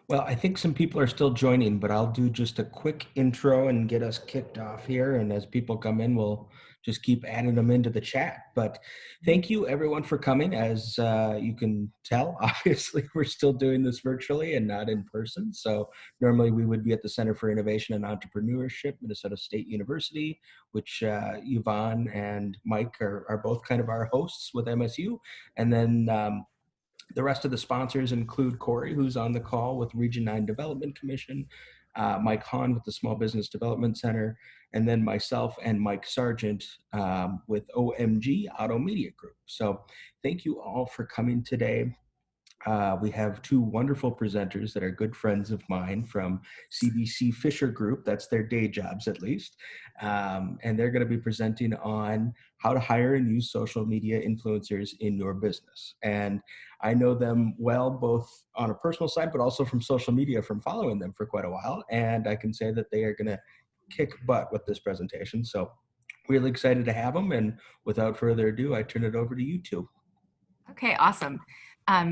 Well, I think some people are still joining, but I'll do just a quick intro and get us kicked off here. And as people come in, we'll just keep adding them into the chat. But thank you, everyone, for coming. As you can tell, obviously, we're still doing this virtually and not in person. So normally we would be at the Center for Innovation and Entrepreneurship, Minnesota State University, which Yvonne and Mike are both kind of our hosts with MSU. And then the rest of the sponsors include Corey, who's on the call with Region 9 Development Commission, Mike Hahn with the Small Business Development Center, and then myself and Mike Sargent with OMG Auto Media Group. So thank you all for coming today. We have two wonderful presenters that are good friends of mine from CBC Fisher Group. That's their day jobs, at least. And they're going to be presenting on how to hire and use social media influencers in your business. And I know them well, both on a personal side, but also from social media, from following them for quite a while. And I can say that they are going to kick butt with this presentation. So really excited to have them. And without further ado, I turn it over to you two. Okay, awesome.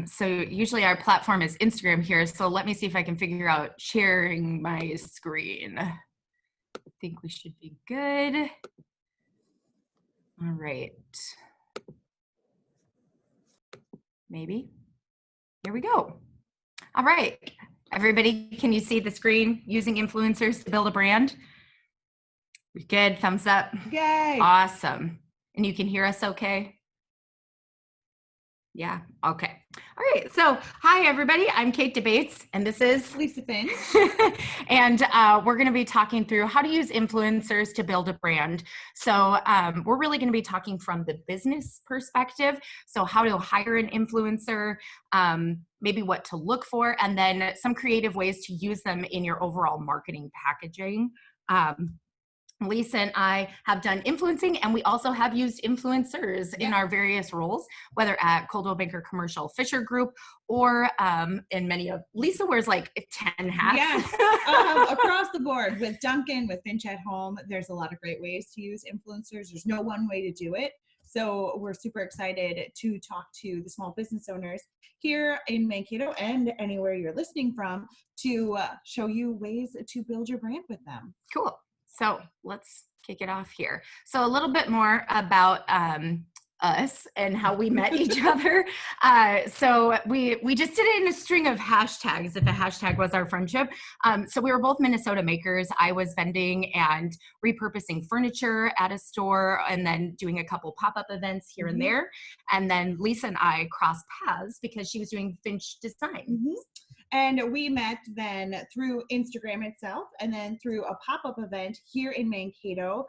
So usually our platform is Instagram here. So let me see if I can figure out sharing my screen. I think we should be good. All right. Maybe. Here we go. All right. Everybody, can you see the screen? Using influencers to build a brand? Good. Thumbs up. Yay. Awesome. And you can hear us okay? Yeah. Okay. All right. So hi, everybody. I'm Kate Debates, and this is Lisa Finch. and we're going to be talking through how to use influencers to build a brand. So we're really going to be talking from the business perspective. So how to hire an influencer, maybe what to look for, and then some creative ways to use them in your overall marketing packaging. Lisa and I have done influencing, and we also have used influencers in our various roles, whether at Coldwell Banker Commercial Fisher Group or in many of, Lisa wears like 10 hats. Yes, across the board with Dunkin, with Finch at Home. There's a lot of great ways to use influencers. There's no one way to do it. So we're super excited to talk to the small business owners here in Mankato and anywhere you're listening from to show you ways to build your brand with them. Cool. So let's kick it off here. So a little bit more about us and how we met each other. So we just did it in a string of hashtags, if a hashtag was our friendship. So we were both Minnesota makers. I was vending and repurposing furniture at a store and then doing a couple pop-up events here and there. And then Lisa and I crossed paths because she was doing Finch design. And we met then through Instagram itself, and then through a pop-up event here in Mankato,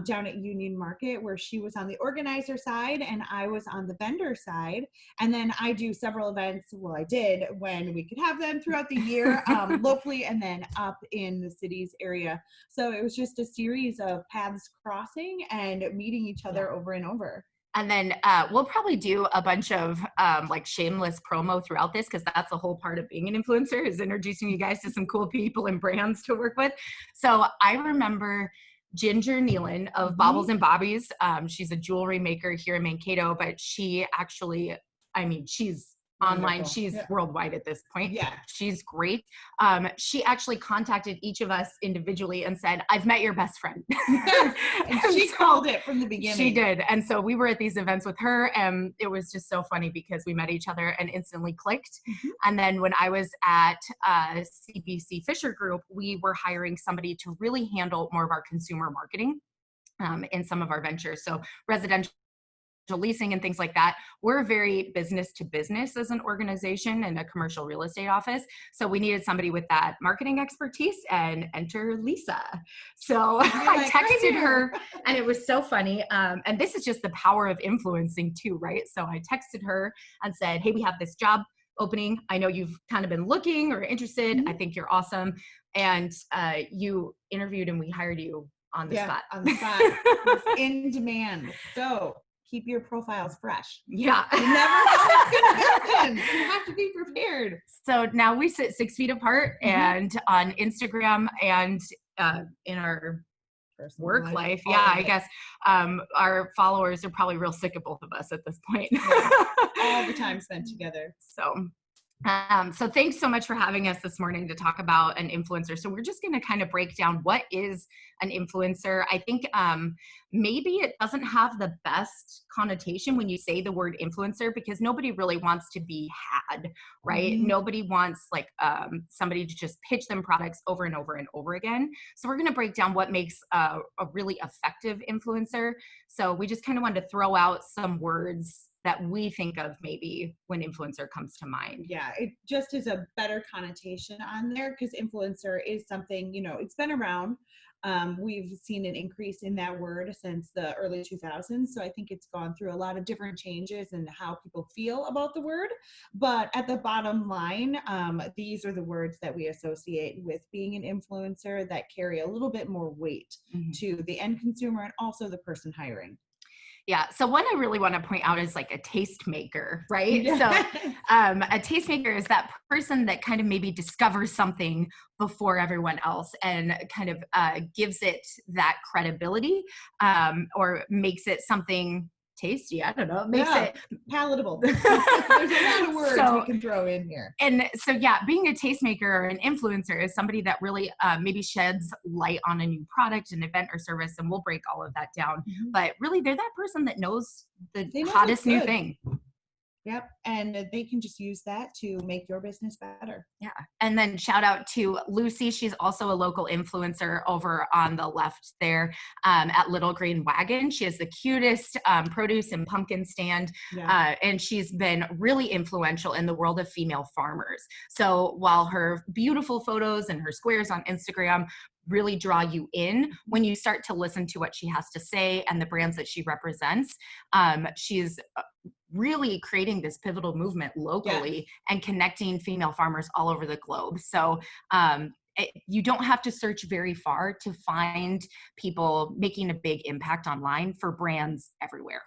down at Union Market, where she was on the organizer side and I was on the vendor side. And then I do several events, well, I did when we could have them throughout the year, locally and then up in the city's area. So it was just a series of paths crossing and meeting each other over and over. And then we'll probably do a bunch of like shameless promo throughout this, because that's the whole part of being an influencer, is introducing you guys to some cool people and brands to work with. So I remember Ginger Nealon of Baubles and Bobbies. She's a jewelry maker here in Mankato, but she actually, I mean, she's online. Wonderful. She's worldwide at this point. Yeah. She's great. She actually contacted each of us individually and said, I've met your best friend. And she called it from the beginning. She did. And so we were at these events with her, and it was just so funny because we met each other and instantly clicked. And then when I was at CBC Fisher Group, we were hiring somebody to really handle more of our consumer marketing in some of our ventures. So residential leasing and things like that. We're very business to business as an organization and a commercial real estate office. So we needed somebody with that marketing expertise, and enter Lisa. So I texted her, and it was so funny. And this is just the power of influencing too, right? So I texted her and said, hey, we have this job opening. I know you've kind of been looking or interested. I think you're awesome. And you interviewed and we hired you on the spot. On the spot. It's in demand. So keep your profiles fresh. Yeah. You never know what's going to happen. You have to be prepared. So now we sit 6 feet apart, and on Instagram and in our Personal work life. Yeah, I guess our followers are probably real sick of both of us at this point. All the time spent together. So So thanks so much for having us this morning to talk about an influencer. So we're just going to kind of break down what is an influencer. I think maybe it doesn't have the best connotation when you say the word influencer, because nobody really wants to be had, right? Mhm. Nobody wants like somebody to just pitch them products over and over and over again. So we're going to break down what makes a really effective influencer. So we just kind of wanted to throw out some words that we think of maybe when influencer comes to mind. Yeah, it just is a better connotation on there because influencer is something, it's been around. We've seen an increase in that word since the early 2000s. So I think it's gone through a lot of different changes in how people feel about the word. But at the bottom line, these are the words that we associate with being an influencer that carry a little bit more weight to the end consumer and also the person hiring. Yeah. So one I really want to point out is like a tastemaker, right? Yeah. So a tastemaker is that person that kind of maybe discovers something before everyone else and kind of gives it that credibility, or makes it something tasty. I don't know. Makes Yeah, it palatable. There's a lot of words So- we can throw in here. And so, yeah, being a tastemaker or an influencer is somebody that really maybe sheds light on a new product, an event, or service, and we'll break all of that down. But really, they're that person that knows the They know hottest what's new good. thing. Yep. And they can just use that to make your business better. Yeah. And then shout out to Lucy. She's also a local influencer over on the left there at Little Green Wagon. She has the cutest produce and pumpkin stand. Yeah. And she's been really influential in the world of female farmers. So while her beautiful photos and her squares on Instagram really draw you in, when you start to listen to what she has to say and the brands that she represents, she's really creating this pivotal movement locally and connecting female farmers all over the globe. So you don't have to search very far to find people making a big impact online for brands everywhere.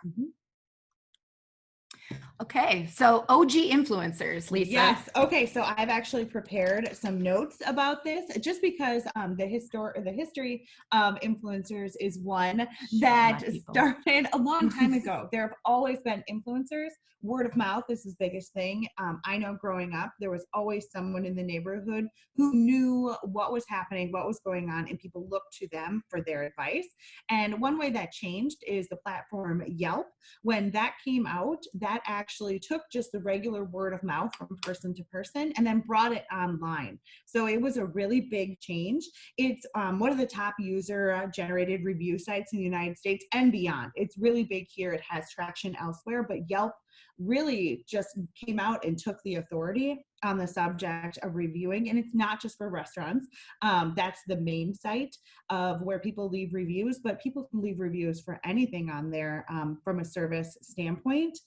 Okay, so OG influencers, Lisa. Yes. Okay. So I've actually prepared some notes about this just because the history of influencers is one that started a long time ago. There have always been influencers. Word of mouth is his biggest thing. I know growing up, there was always someone in the neighborhood who knew what was happening, what was going on, and people looked to them for their advice. And one way that changed is the platform Yelp. When that came out, that actually took just the regular word of mouth from person to person and then brought it online. So it was a really big change. It's one of the top user generated review sites in the United States and beyond. It's really big here. It has traction elsewhere, but Yelp really just came out and took the authority on the subject of reviewing. And it's not just for restaurants. That's the main site of where people leave reviews, but people can leave reviews for anything on there from a service standpoint.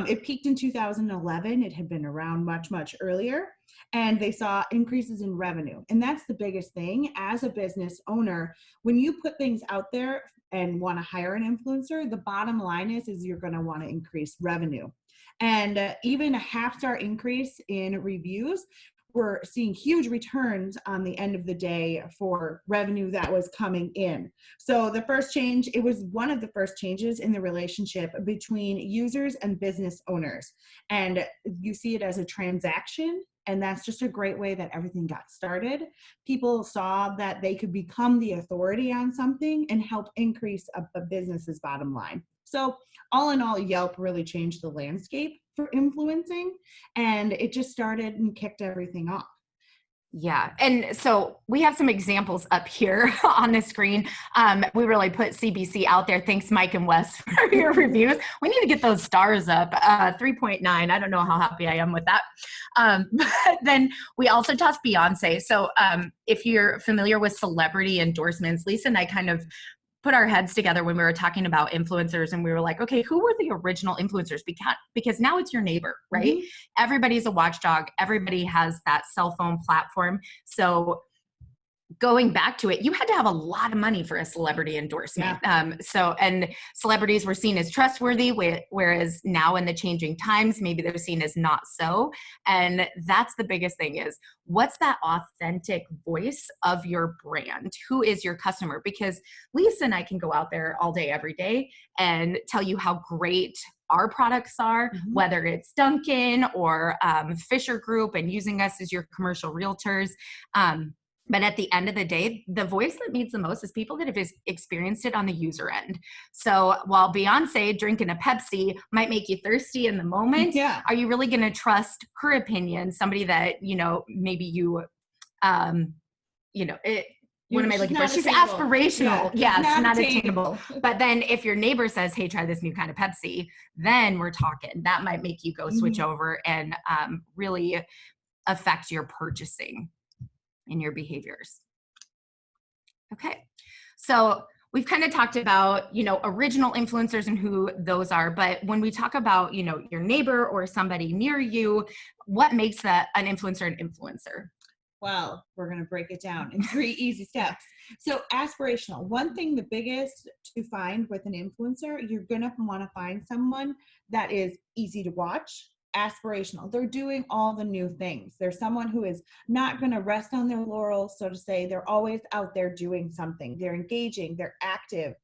It peaked in 2011. It had been around much, much earlier. And they saw increases in revenue. And that's the biggest thing as a business owner. When you put things out there and want to hire an influencer, the bottom line is you're going to want to increase revenue. And even a half-star increase in reviews, we're seeing huge returns on the end of the day for revenue that was coming in. So the first change, it was one of the first changes in the relationship between users and business owners. And you see it as a transaction. And that's just a great way that everything got started. People saw that they could become the authority on something and help increase a business's bottom line. So all in all, Yelp really changed the landscape for influencing, and it just started and kicked everything off. Yeah. And so we have some examples up here on the screen. We really put CBC out there. Thanks, Mike and Wes, for your reviews. We need to get those stars up. 3.9. I don't know how happy I am with that. But then we also tossed Beyonce. So if you're familiar with celebrity endorsements, Lisa and I kind of put our heads together when we were talking about influencers, and we were like, okay, who were the original influencers? Because now it's your neighbor, right? Everybody's a watchdog. Everybody has that cell phone platform. So going back to it, you had to have a lot of money for a celebrity endorsement. And celebrities were seen as trustworthy, whereas now in the changing times, maybe they're seen as not so. And that's the biggest thing is, what's that authentic voice of your brand? Who is your customer? Because Lisa and I can go out there all day, every day and tell you how great our products are, whether it's Dunkin or Fisher Group and using us as your commercial realtors. But at the end of the day, the voice that means the most is people that have experienced it on the user end. So while Beyonce drinking a Pepsi might make you thirsty in the moment, are you really going to trust her opinion? Somebody that, maybe you, what am I looking for? She's aspirational. Yes, not attainable. But then if your neighbor says, hey, try this new kind of Pepsi, then we're talking. That might make you go switch over and really affect your purchasing and your behaviors. Okay. So we've kind of talked about, original influencers and who those are. But when we talk about, your neighbor or somebody near you, what makes an influencer an influencer? Well, we're going to break it down in 3 easy steps. So aspirational. One thing, the biggest to find with an influencer, you're going to want to find someone that is easy to watch, aspirational. They're doing all the new things. There's someone who is not going to rest on their laurels, so to say. They're always out there doing something. They're engaging. They're active.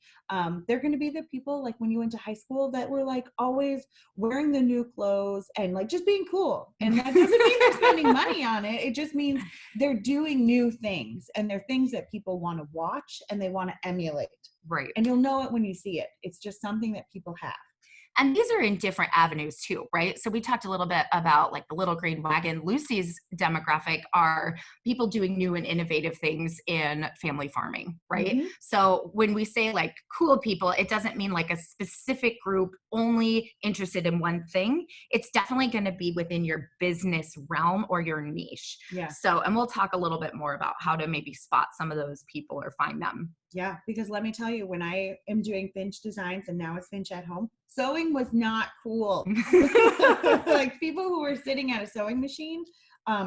They're going to be the people like when you went to high school that were like always wearing the new clothes and like just being cool. And that doesn't mean they're spending money on it. It just means they're doing new things, and they're things that people want to watch and they want to emulate. Right. And you'll know it when you see it. It's just something that people have. And these are in different avenues too, right? So we talked a little bit about like the little green wagon. Lucy's demographic are people doing new and innovative things in family farming, right? So when we say like cool people, it doesn't mean like a specific group only interested in one thing. It's definitely going to be within your business realm or your niche. Yeah. So, and we'll talk a little bit more about how to maybe spot some of those people or find them. Yeah, because let me tell you, when I am doing Finch designs and now it's Finch at home, sewing was not cool. Like people who were sitting at a sewing machine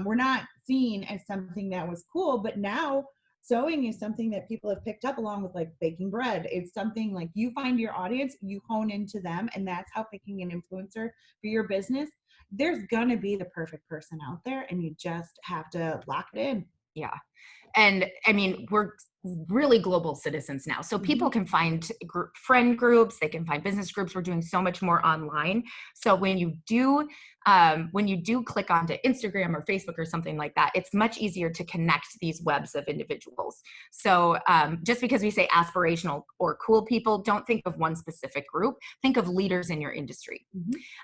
were not seen as something that was cool. But now sewing is something that people have picked up along with like baking bread. It's something like you find your audience, you hone into them, and that's how picking an influencer for your business. There's going to be the perfect person out there, and you just have to lock it in. Yeah. And I mean, we're really global citizens now. So people can find friend groups, they can find business groups. We're doing so much more online. So when you do click onto Instagram or Facebook or something like that, it's much easier to connect these webs of individuals. So just because we say aspirational or cool people, don't think of one specific group, think of leaders in your industry.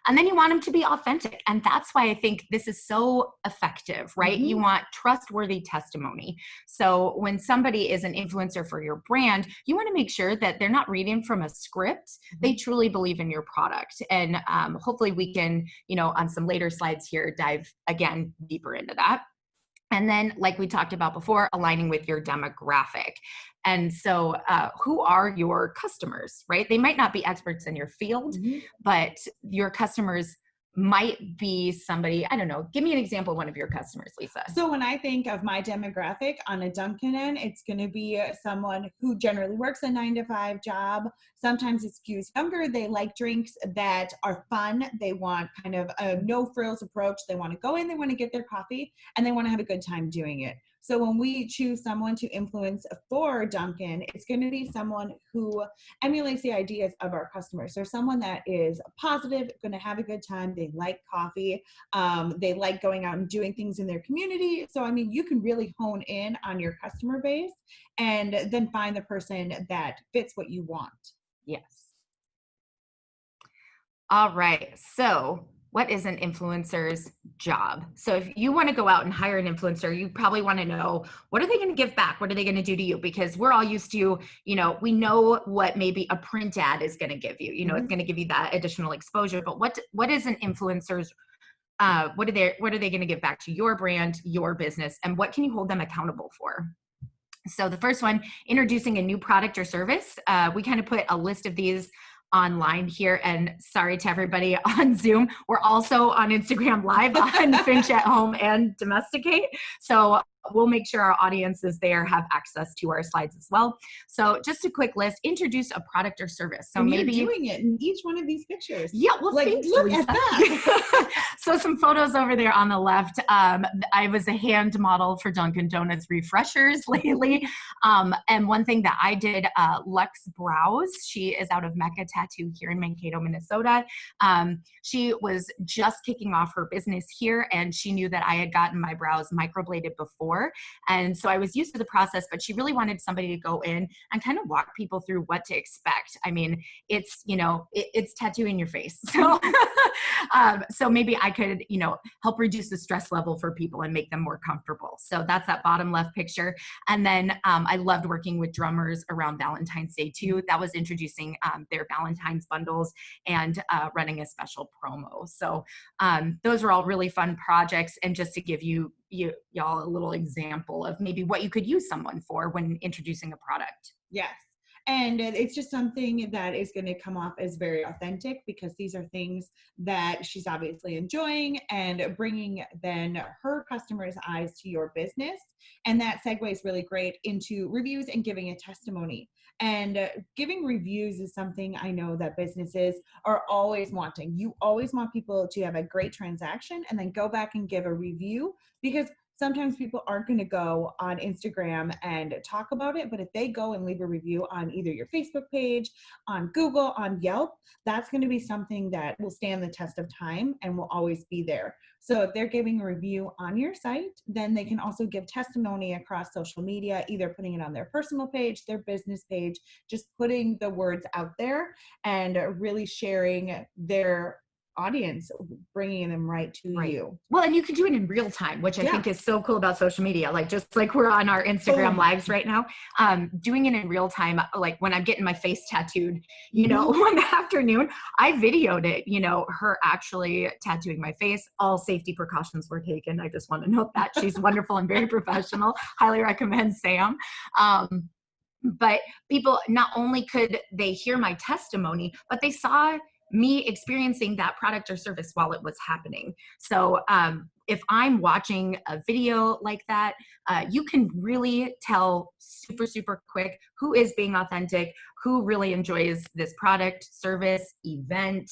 And then you want them to be authentic. And that's why I think this is so effective, right? You want trustworthy testimony. So when somebody is an influencer for your brand, you want to make sure that they're not reading from a script. They truly believe in your product. And hopefully we can, on some later slides here, dive again deeper into that. And then, like we talked about before, aligning with your demographic. And so who are your customers, right? They might not be experts in your field, but your customers might be somebody, I don't know, give me an example of one of your customers, Lisa. So when I think of my demographic on a Dunkin' end, it's going to be someone who generally works a 9-to-5 job. Sometimes it skews younger. They like drinks that are fun. They want kind of a no frills approach. They want to go in, they want to get their coffee, and they want to have a good time doing it. So when we choose someone to influence for Dunkin', it's going to be someone who emulates the ideas of our customers. So someone that is positive, going to have a good time. They like coffee. They like going out and doing things in their community. So, I mean, you can really hone in on your customer base and then find the person that fits what you want. Yes. All right. So what is an influencer's job? So if you want to go out and hire an influencer, you probably want to know, what are they going to give back? What are they going to do to you? Because we're all used to, we know what maybe a print ad is going to give you, it's going to give you that additional exposure, but what is an influencer's, what are they going to give back to your brand, your business, and what can you hold them accountable for? So the first one, introducing a new product or service. We kind of put a list of these online here, and sorry to everybody on Zoom. We're also on Instagram Live on Finch at Home and Domesticate. So we'll make sure our audiences there have access to our slides as well. So just a quick list, introduce a product or service. So and maybe you're doing it in each one of these pictures. Yeah, well, like, thanks, look Lisa. at that. So some photos over there on the left. I was a hand model for Dunkin' Donuts refreshers lately. And one thing that I did, Lex Brows, she is out of Mecca Tattoo here in Mankato, Minnesota. She was just kicking off her business here, and she knew that I had gotten my brows microbladed before. And so I was used to the process, but she really wanted somebody to go in and kind of walk people through what to expect. I mean, it's, it's tattooing your face. So, so maybe I could, help reduce the stress level for people and make them more comfortable. So that's that bottom left picture. And then I loved working with drummers around Valentine's Day too. That was introducing their Valentine's bundles and running a special promo. So those were all really fun projects. And just to give y'all a little example of maybe what you could use someone for when introducing a product. Yes. And it's just something that is going to come off as very authentic, because these are things that she's obviously enjoying and bringing then her customers' eyes to your business. And that segues really great into reviews and giving a testimony. And giving reviews is something I know that businesses are always wanting. You always want people to have a great transaction and then go back and give a review, because sometimes people aren't going to go on Instagram and talk about it, but if they go and leave a review on either your Facebook page, on Google, on Yelp, that's going to be something that will stand the test of time and will always be there. So if they're giving a review on your site, then they can also give testimony across social media, either putting it on their personal page, their business page, just putting the words out there and really sharing their audience, bringing them right to you. Well, and you can do it in real time, which I think is so cool about social media. Like, just like we're on our Instagram lives right now, doing it in real time. Like when I'm getting my face tattooed, one afternoon, I videoed it, her actually tattooing my face. All safety precautions were taken. I just want to note that. She's wonderful and very professional. Highly recommend Sam. But people, not only could they hear my testimony, but they saw me experiencing that product or service while it was happening. So if I'm watching a video like that, you can really tell super, super quick who is being authentic, who really enjoys this product, service, event,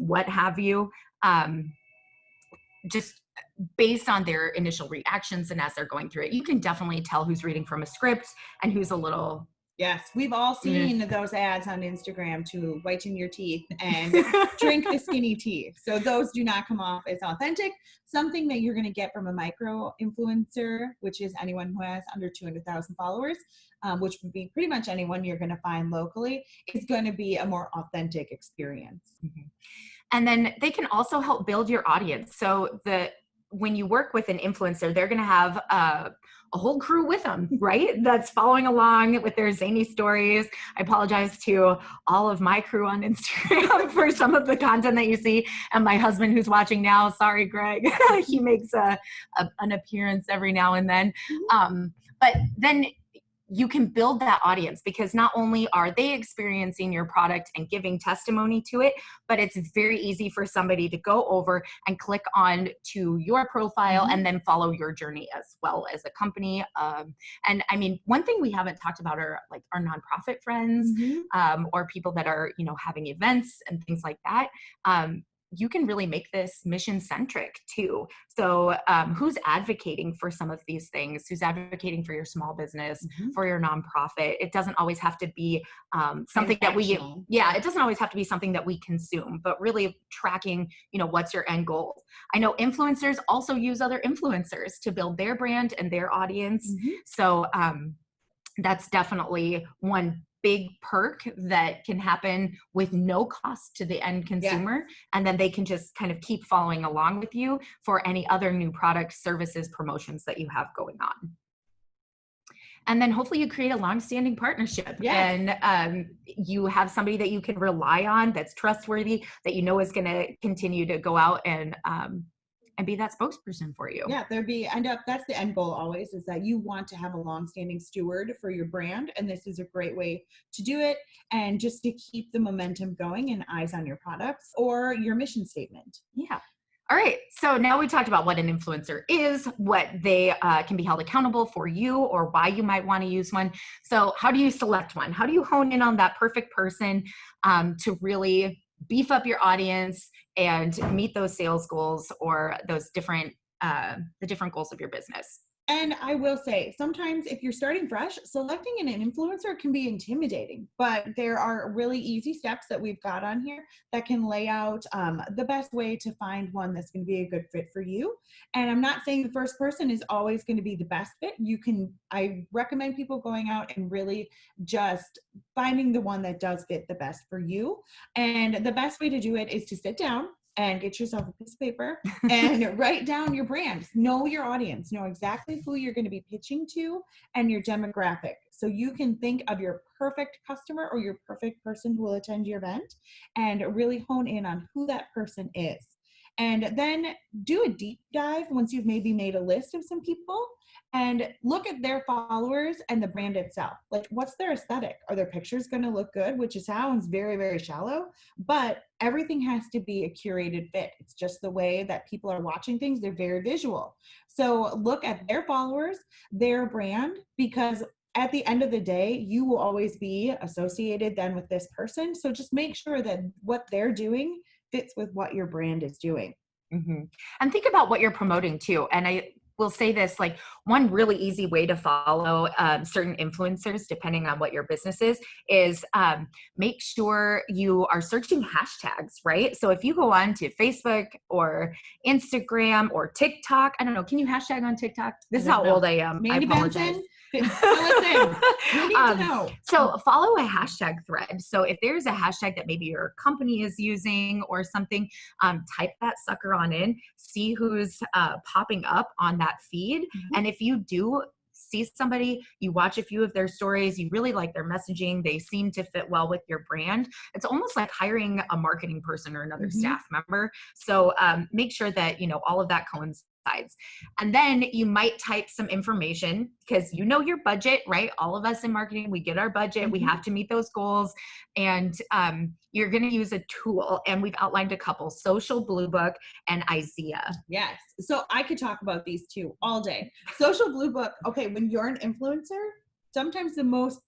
what have you. Just based on their initial reactions and as they're going through it, you can definitely tell who's reading from a script and who's a little... Yes, we've all seen those ads on Instagram to whiten your teeth and drink the skinny tea. So those do not come off as authentic. Something that you're going to get from a micro influencer, which is anyone who has under 200,000 followers, which would be pretty much anyone you're going to find locally, is going to be a more authentic experience. And then they can also help build your audience. So when you work with an influencer, they're going to have a whole crew with them, right? That's following along with their zany stories. I apologize to all of my crew on Instagram for some of the content that you see. And my husband who's watching now, sorry, Greg, he makes an appearance every now and then. But then you can build that audience, because not only are they experiencing your product and giving testimony to it, but it's very easy for somebody to go over and click on to your profile and then follow your journey as well as a company. And I mean, one thing we haven't talked about are like our nonprofit friends, or people that are, having events and things like that. You can really make this mission centric too. So who's advocating for some of these things? Who's advocating for your small business, for your nonprofit? It doesn't always have to be something that it doesn't always have to be something that we consume, but really tracking, what's your end goal? I know influencers also use other influencers to build their brand and their audience. So that's definitely one big perk that can happen with no cost to the end consumer. And then they can just kind of keep following along with you for any other new products, services, promotions that you have going on. And then hopefully you create a long-standing partnership and you have somebody that you can rely on, that's trustworthy, that is going to continue to go out and be that spokesperson for you. Yeah, that's the end goal always, is that you want to have a long-standing steward for your brand. And this is a great way to do it. And just to keep the momentum going and eyes on your products or your mission statement. Yeah. All right, so now we talked about what an influencer is, what they can be held accountable for you, or why you might want to use one. So how do you select one? How do you hone in on that perfect person to really beef up your audience and meet those sales goals or those different the different goals of your business? And I will say, sometimes if you're starting fresh, selecting an influencer can be intimidating, but there are really easy steps that we've got on here that can lay out the best way to find one that's going to be a good fit for you. And I'm not saying the first person is always going to be the best fit. I recommend people going out and really just finding the one that does fit the best for you. And the best way to do it is to sit down and get yourself a piece of paper and write down your brand. Know your audience, know exactly who you're going to be pitching to and your demographic. So you can think of your perfect customer or your perfect person who will attend your event and really hone in on who that person is. And then do a deep dive once you've maybe made a list of some people and look at their followers and the brand itself. Like, what's their aesthetic? Are their pictures going to look good? Which sounds very, very shallow, but everything has to be a curated fit. It's just the way that people are watching things. They're very visual. So look at their followers, their brand, because at the end of the day, you will always be associated then with this person. So just make sure that what they're doing fits with what your brand is doing. Mm-hmm. And think about what you're promoting too. And I will say this, like, one really easy way to follow certain influencers, depending on what your business is make sure you are searching hashtags, right? So if you go on to Facebook or Instagram or TikTok, I don't know, can you hashtag on TikTok? This is how old I am. Mandy I apologize. Benson, listen, we need to know. So follow a hashtag thread. So if there's a hashtag that maybe your company is using or something, type that sucker on in, see who's popping up on that feed. Mm-hmm. And if you do see somebody, you watch a few of their stories, you really like their messaging, they seem to fit well with your brand, it's almost like hiring a marketing person or another staff member. So make sure that, all of that coincides. And then you might type some information because your budget, right? All of us in marketing, we get our budget, we have to meet those goals. And you're going to use a tool. And we've outlined a couple, Social Blue Book and IZEA. Yes. So I could talk about these two all day. Social Blue Book, okay, when you're an influencer, sometimes the most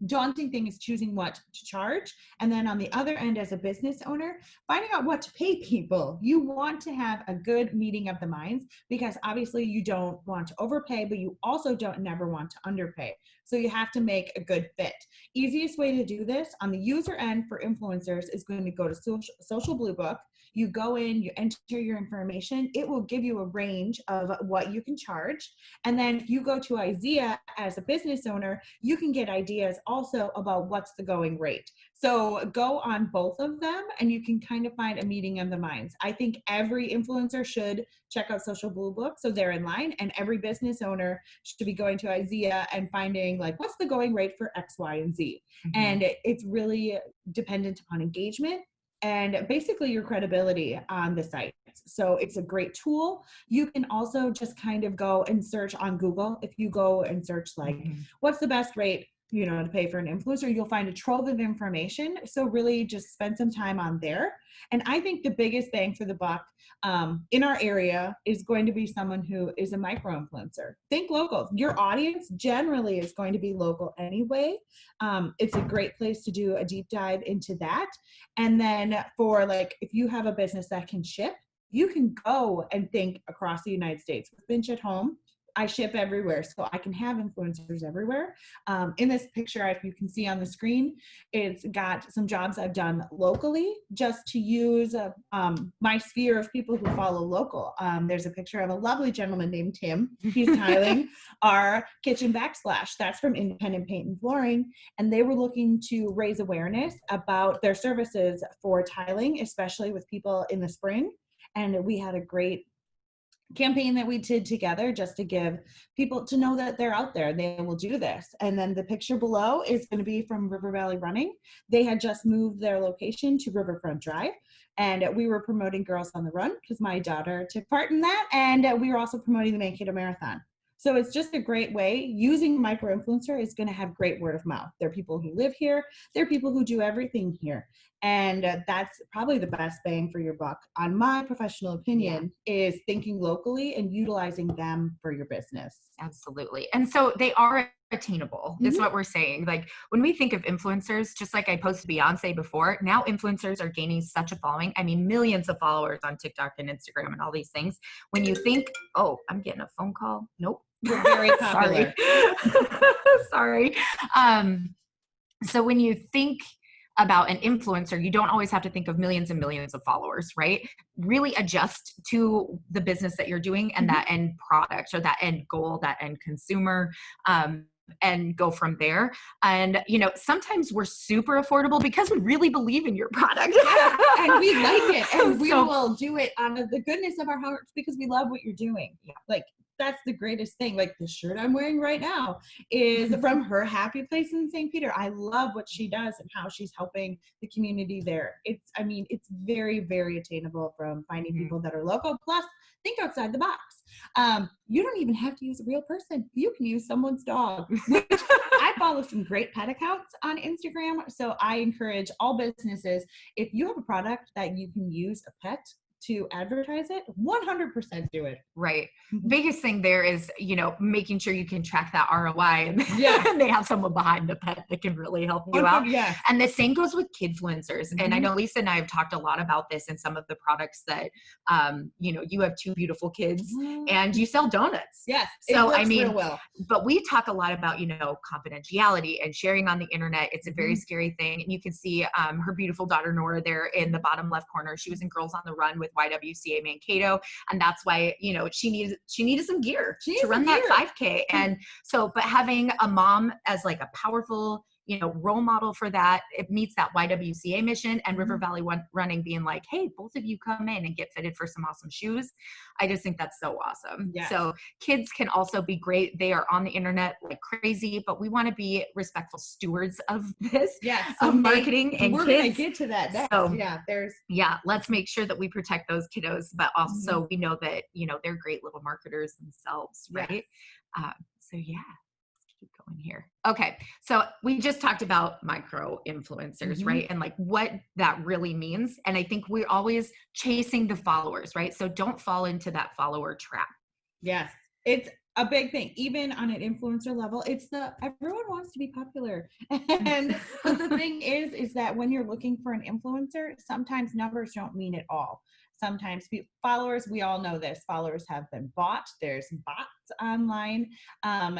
daunting thing is choosing what to charge. And then on the other end, as a business owner, finding out what to pay people. You want to have a good meeting of the minds because obviously you don't want to overpay, but you also don't never want to underpay. So you have to make a good fit. Easiest way to do this on the user end for influencers is going to go to Social Blue Book. You go in, you enter your information. It will give you a range of what you can charge. And then if you go to IZEA as a business owner, you can get ideas also about what's the going rate. So go on both of them and you can kind of find a meeting of the minds. I think every influencer should check out Social Blue Book so they're in line, and every business owner should be going to IZEA and finding like what's the going rate for X, Y, and Z. And it's really dependent upon engagement and basically your credibility on the site. So it's a great tool. You can also just kind of go and search on Google. If you go and search like, what's the best rate, to pay for an influencer, you'll find a trove of information. So really just spend some time on there. And I think the biggest bang for the buck in our area is going to be someone who is a micro influencer. Think local. Your audience generally is going to be local anyway. It's a great place to do a deep dive into that. And then for like, if you have a business that can ship, you can go and think across the United States. With Finch at home, I ship everywhere, so I can have influencers everywhere. In this picture, if you can see on the screen, it's got some jobs I've done locally just to use my sphere of people who follow local. There's a picture of a lovely gentleman named Tim. He's tiling our kitchen backsplash. That's from Independent Paint and Flooring, and they were looking to raise awareness about their services for tiling, especially with people in the spring. And we had a great campaign that we did together just to give people to know that they're out there, they will do this. And then the picture below is going to be from River Valley Running. They had just moved their location to Riverfront Drive, and we were promoting Girls on the Run because my daughter took part in that, and we were also promoting the Mankato Marathon. So it's just a great way. Using micro-influencer is going to have great word of mouth. There are people who live here. There are people who do everything here. And that's probably the best bang for your buck, on my professional opinion, is thinking locally and utilizing them for your business. Absolutely. And so they are attainable, is what we're saying. Like when we think of influencers, just like I posted Beyonce before, now influencers are gaining such a following. I mean, millions of followers on TikTok and Instagram and all these things. When you think, oh, I'm getting a phone call. Nope. We're very popular. Sorry. So when you think about an influencer, you don't always have to think of millions and millions of followers, right? Really adjust to the business that you're doing and that end product or that end goal, that end consumer, and go from there. And, you know, sometimes we're super affordable because we really believe in your product. Yeah, and we like it, and we will do it out of the goodness of our hearts because we love what you're doing. Yeah. Like, that's the greatest thing. Like the shirt I'm wearing right now is from her happy place in St. Peter. I love what she does and how she's helping the community there. It's very, very attainable from finding people that are local. Plus, think outside the box. You don't even have to use a real person. You can use someone's dog, which I follow some great pet accounts on Instagram. So I encourage all businesses, if you have a product that you can use a pet to advertise it, 100% do it. Right. Biggest thing there is, you know, making sure you can track that ROI and, and they have someone behind the pet that can really help you out. Yes. And the same goes with kidfluencers. And I know Lisa and I have talked a lot about this in some of the products that, you know, you have two beautiful kids and you sell donuts. Yes. So, it works I mean, real well. But we talk a lot about, you know, confidentiality and sharing on the internet. It's a very scary thing. And you can see her beautiful daughter, Nora, there in the bottom left corner. She was in Girls on the Run with YWCA Mankato. And that's why, you know, she needed some gear to run that 5K. And so, but having a mom as like a powerful, you know, role model for that, it meets that YWCA mission, and River Valley Running being like, hey, both of you come in and get fitted for some awesome shoes. I just think that's so awesome. Yes. So kids can also be great. They are on the internet like crazy, but we want to be respectful stewards of this, of marketing and we're kids. We're going to get to that next. So, let's make sure that we protect those kiddos, but also we know that, you know, they're great little marketers themselves, right? So keep going here. Okay. So we just talked about micro influencers, right? And like what that really means. And I think we're always chasing the followers, right? So don't fall into that follower trap. Yes. It's a big thing. Even on an influencer level, everyone wants to be popular. And but the thing is that when you're looking for an influencer, sometimes numbers don't mean it all. Sometimes followers, we all know this, followers have been bought. There's bots online.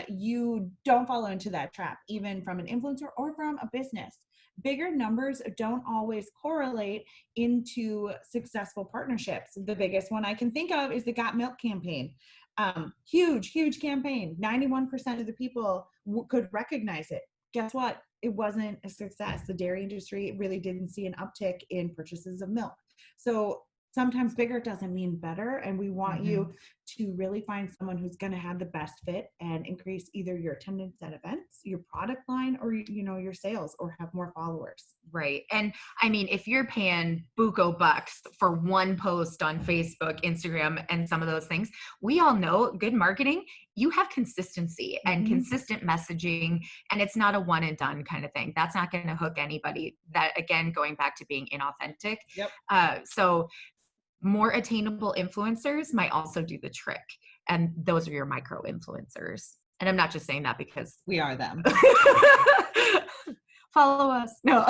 You don't fall into that trap, even from an influencer or from a business. Bigger numbers don't always correlate into successful partnerships. The biggest one I can think of is the Got Milk campaign. Huge campaign. 91% of the people could recognize it. Guess what? It wasn't a success. The dairy industry really didn't see an uptick in purchases of milk. So sometimes bigger doesn't mean better. And we want you to really find someone who's going to have the best fit and increase either your attendance at events, your product line, or, you know, your sales, or have more followers. Right. And I mean, if you're paying buco bucks for one post on Facebook, Instagram, and some of those things, we all know good marketing, you have consistency and consistent messaging, and it's not a one and done kind of thing. That's not going to hook anybody. That, again, going back to being inauthentic. So more attainable influencers might also do the trick. And those are your micro influencers. And I'm not just saying that because we are them. Follow us. No.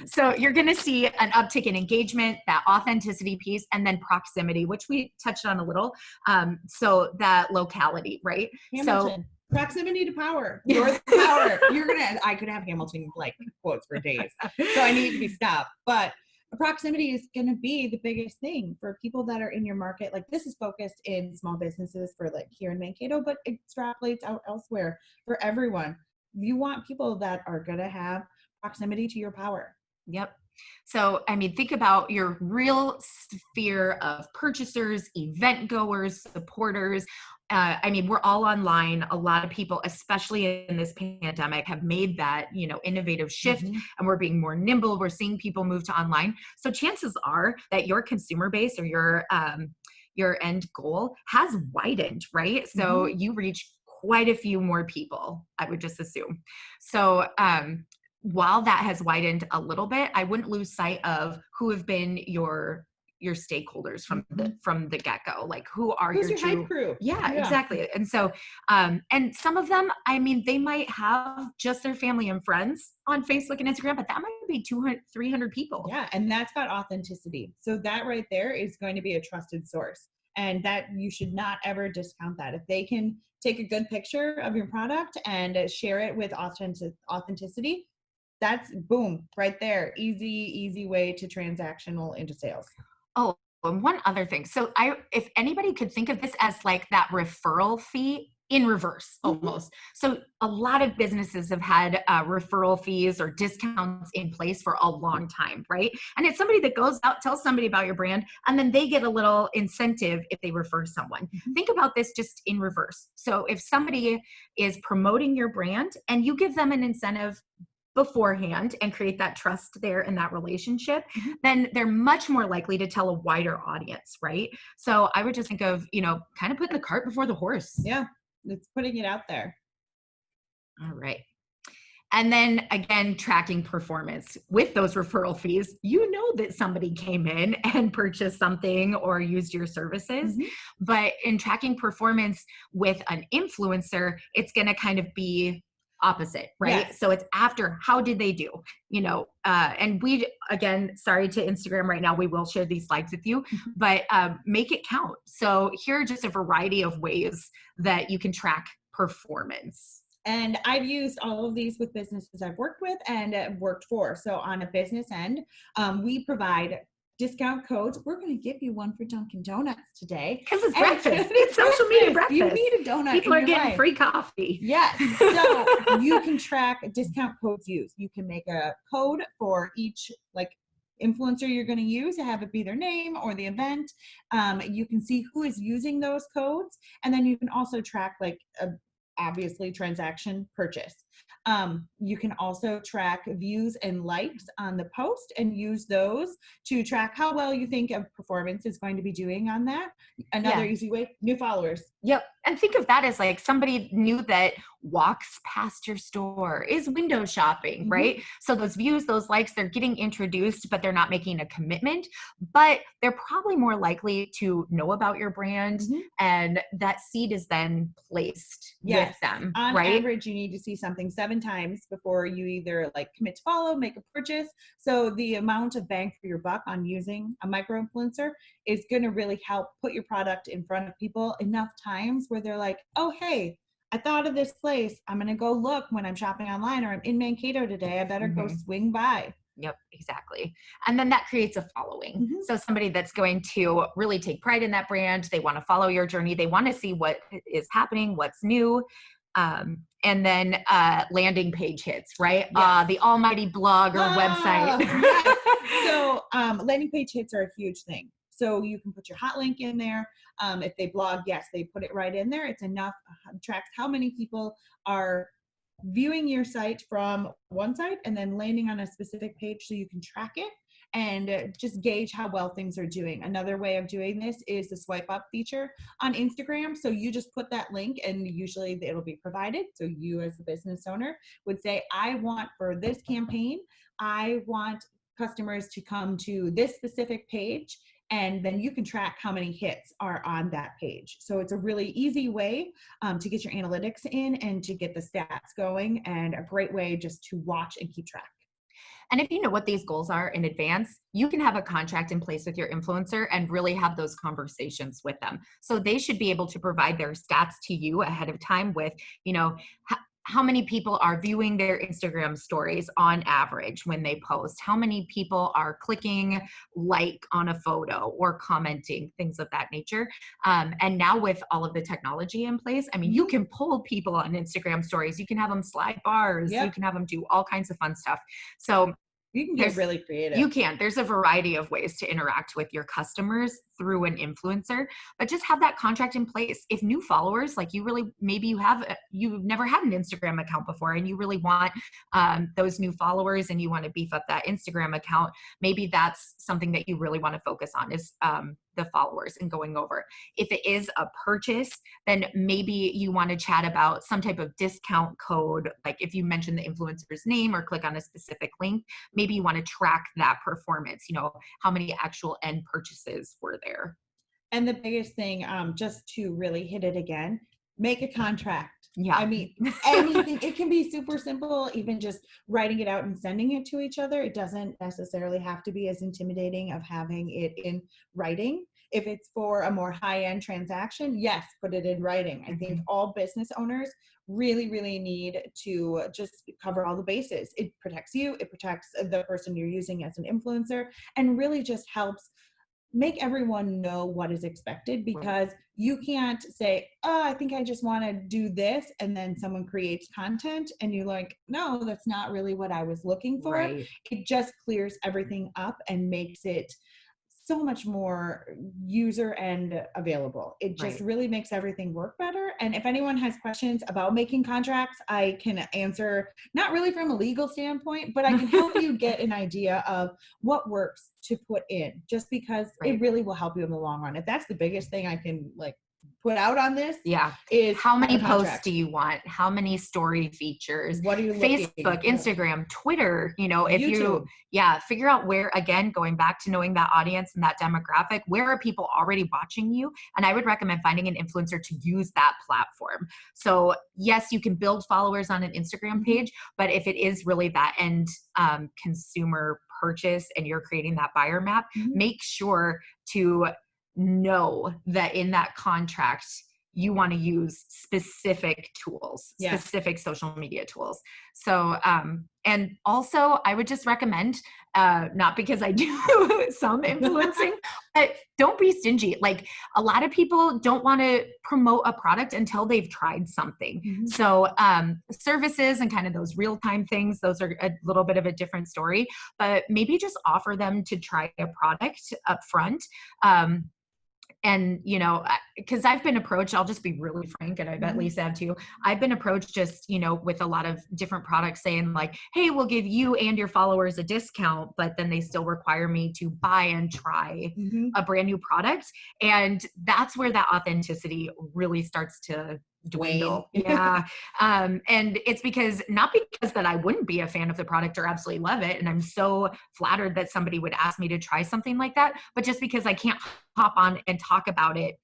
So you're going to see an uptick in engagement, that authenticity piece, and then proximity, which we touched on a little. So that locality, right? Hamilton. Proximity to power. You're the power. I could have Hamilton like quotes for days. So I need to be stopped. But proximity is going to be the biggest thing for people that are in your market. Like, this is focused in small businesses for like here in Mankato, but it extrapolates out elsewhere for everyone. You want people that are going to have proximity to your power. Yep. So, I mean, think about your real sphere of purchasers, event goers, supporters. I mean, we're all online. A lot of people, especially in this pandemic, have made that, you know, innovative shift, and we're being more nimble. We're seeing people move to online. So chances are that your consumer base or your end goal has widened, right? So you reach quite a few more people, I would just assume. So while that has widened a little bit, I wouldn't lose sight of who have been your stakeholders from the get-go. Like, who are Who's your your hype true crew? Yeah, exactly. And so and some of them, I mean, they might have just their family and friends on Facebook and Instagram, but that might be 200, 300 people. Yeah, and that's about authenticity. So that right there is going to be a trusted source, and that you should not ever discount that. If they can take a good picture of your product and share it with authenticity, that's boom, right there. Easy way to transactional into sales. Oh, and one other thing. So if anybody could think of this as like that referral fee in reverse almost. So a lot of businesses have had referral fees or discounts in place for a long time, right? And it's somebody that goes out, tells somebody about your brand, and then they get a little incentive if they refer someone. Think about this just in reverse. So if somebody is promoting your brand and you give them an incentive beforehand and create that trust there in that relationship, then they're much more likely to tell a wider audience, right? So I would just think of, kind of putting the cart before the horse. Yeah, it's putting it out there. All right. And then again, tracking performance with those referral fees. You know that somebody came in and purchased something or used your services, but in tracking performance with an influencer, it's going to kind of be opposite, right? Yes. So it's after, how did they do? And we, again, sorry to Instagram right now, we will share these slides with you, but make it count. So here are just a variety of ways that you can track performance. And I've used all of these with businesses I've worked with and worked for. So on a business end, we provide discount codes. We're going to give you one for Dunkin' Donuts today. Because it's breakfast. It's social media breakfast. You need a donut. People are getting life. free coffee. Yes. So you can track discount codes used. You can make a code for each influencer you're going to use, to have it be their name or the event. You can see who is using those codes. And then you can also track obviously transaction purchase. You can also track views and likes on the post and use those to track how well you think of performance is going to be doing on that. Another easy way, new followers. Yep. And think of that as like somebody new that walks past your store, is window shopping, right? So those views, those likes, they're getting introduced, but they're not making a commitment, but they're probably more likely to know about your brand, and that seed is then placed with them, on right? average, you need to see something 7 times before you either commit to follow, make a purchase. So the amount of bang for your buck on using a micro influencer is going to really help put your product in front of people enough times where they're like, oh, hey, I thought of this place. I'm going to go look when I'm shopping online, or I'm in Mankato today. I better go swing by. Yep, exactly. And then that creates a following. So somebody that's going to really take pride in that brand, they want to follow your journey. They want to see what is happening, what's new. And then landing page hits, right? Yes. The almighty blog or website. Yes. So landing page hits are a huge thing. So you can put your hot link in there. If they blog, yes, they put it right in there. It's enough, tracks how many people are viewing your site from one site and then landing on a specific page, so you can track it and just gauge how well things are doing. Another way of doing this is the swipe up feature on Instagram. So you just put that link and usually it'll be provided. So you as the business owner would say, I want for this campaign, I want customers to come to this specific page, and then you can track how many hits are on that page. So it's a really easy way to get your analytics in and to get the stats going, and a great way just to watch and keep track. And if you know what these goals are in advance, you can have a contract in place with your influencer and really have those conversations with them. So they should be able to provide their stats to you ahead of time with, how many people are viewing their Instagram stories on average when they post, how many people are clicking like on a photo or commenting, things of that nature. And now with all of the technology in place, I mean, you can pull people on Instagram stories, you can have them slide bars, you can have them do all kinds of fun stuff. So you can get really creative. You can. There's a variety of ways to interact with your customers through an influencer, but just have that contract in place. If new followers, maybe you've never had an Instagram account before and you really want those new followers and you want to beef up that Instagram account, maybe that's something that you really want to focus on is the followers and going over. If it is a purchase, then maybe you want to chat about some type of discount code. Like if you mention the influencer's name or click on a specific link, maybe you want to track that performance, how many actual end purchases were there. And the biggest thing, just to really hit it again, make a contract. Yeah. I mean, anything, it can be super simple, even just writing it out and sending it to each other. It doesn't necessarily have to be as intimidating of having it in writing. If it's for a more high-end transaction, yes, put it in writing. I think all business owners really, really need to just cover all the bases. It protects you, it protects the person you're using as an influencer, and really just helps make everyone know what is expected, because you can't say, oh, I think I just want to do this, and then someone creates content and you're like, no, that's not really what I was looking for. Right. It just clears everything up and makes it so much more user and available. It just really makes everything work better. And if anyone has questions about making contracts, I can answer, not really from a legal standpoint, but I can help you get an idea of what works to put in, just because it really will help you in the long run. If that's the biggest thing I can put out on this, is how many posts do you want? How many story features? What are you Facebook, Instagram, Twitter, if YouTube. figure out where, again, going back to knowing that audience and that demographic, where are people already watching you? And I would recommend finding an influencer to use that platform. So yes, you can build followers on an Instagram page, but if it is really that end consumer purchase and you're creating that buyer map, make sure to know that in that contract you want to use specific tools, specific social media tools. So and also I would just recommend, not because I do some influencing, but don't be stingy. Like a lot of people don't want to promote a product until they've tried something. So services and kind of those real-time things, those are a little bit of a different story, but maybe just offer them to try a product up front. And, because I've been approached, I'll just be really frank, and I bet Lisa have too. I've been approached just, with a lot of different products saying like, hey, we'll give you and your followers a discount, but then they still require me to buy and try a brand new product. And that's where that authenticity really starts to dwindle. And it's not because that I wouldn't be a fan of the product or absolutely love it, and I'm so flattered that somebody would ask me to try something like that, but just because I can't hop on and talk about it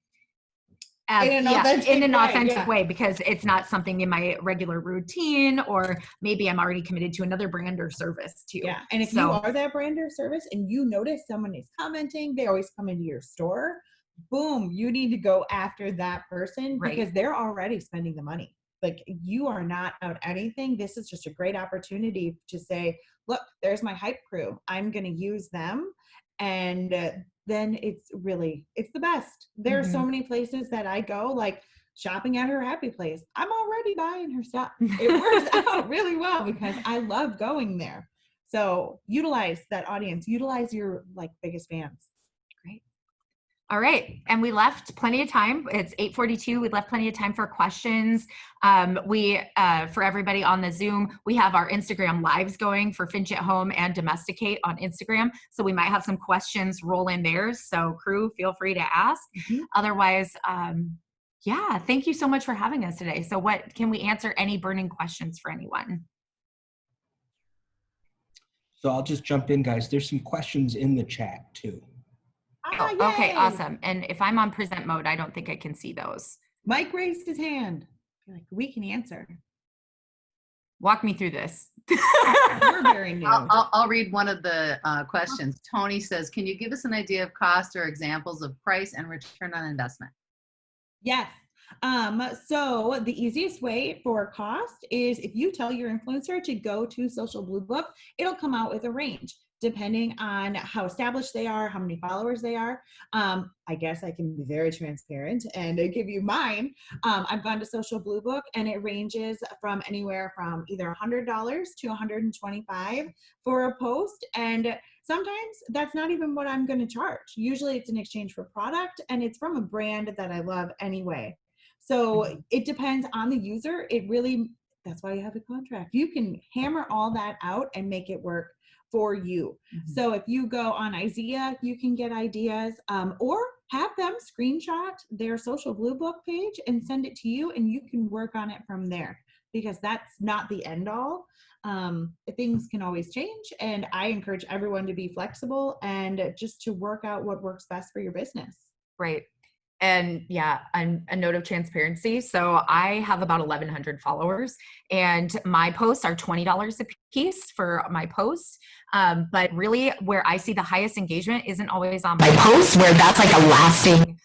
in an authentic way, because it's not something in my regular routine, or maybe I'm already committed to another brand or service too. And if you are that brand or service and you notice someone is commenting, they always come into your store, boom, you need to go after that person, because they're already spending the money. Like, you are not out anything. This is just a great opportunity to say, look, there's my hype crew. I'm going to use them. And then it's the best. There are so many places that I go, like shopping at her happy place. I'm already buying her stuff. It works out really well because I love going there. So utilize that audience, utilize your biggest fans. Great. All right. And we left plenty of time. It's 8:42. We left plenty of time for questions. For everybody on the Zoom, we have our Instagram lives going for Finch at Home and Domesticate on Instagram. So we might have some questions roll in there. So crew, feel free to ask. Otherwise, thank you so much for having us today. So can we answer any burning questions for anyone? So I'll just jump in, guys. There's some questions in the chat too. Okay, awesome. And if I'm on present mode, I don't think I can see those. Mike raised his hand. We can answer. Walk me through this. We're very new. I'll read one of the questions. Tony says, can you give us an idea of cost or examples of price and return on investment? Yes. So the easiest way for cost is if you tell your influencer to go to Social Blue Book, it'll come out with a range depending on how established they are, how many followers they are. I guess I can be very transparent and give you mine. I've gone to Social Blue Book and it ranges from anywhere from either $100 to $125 for a post. And sometimes that's not even what I'm going to charge. Usually it's in exchange for product and it's from a brand that I love anyway. So it depends on the user. That's why you have a contract. You can hammer all that out and make it work for you. So if you go on IZEA, you can get ideas, or have them screenshot their social blue book page and send it to you, and you can work on it from there, because that's not the end all. Things can always change, and I encourage everyone to be flexible and just to work out what works best for your business. Right. And yeah, a note of transparency. So I have about 1,100 followers, and my posts are $20 a piece for my posts. But really, where I see the highest engagement isn't always on my posts, where that's like a lasting,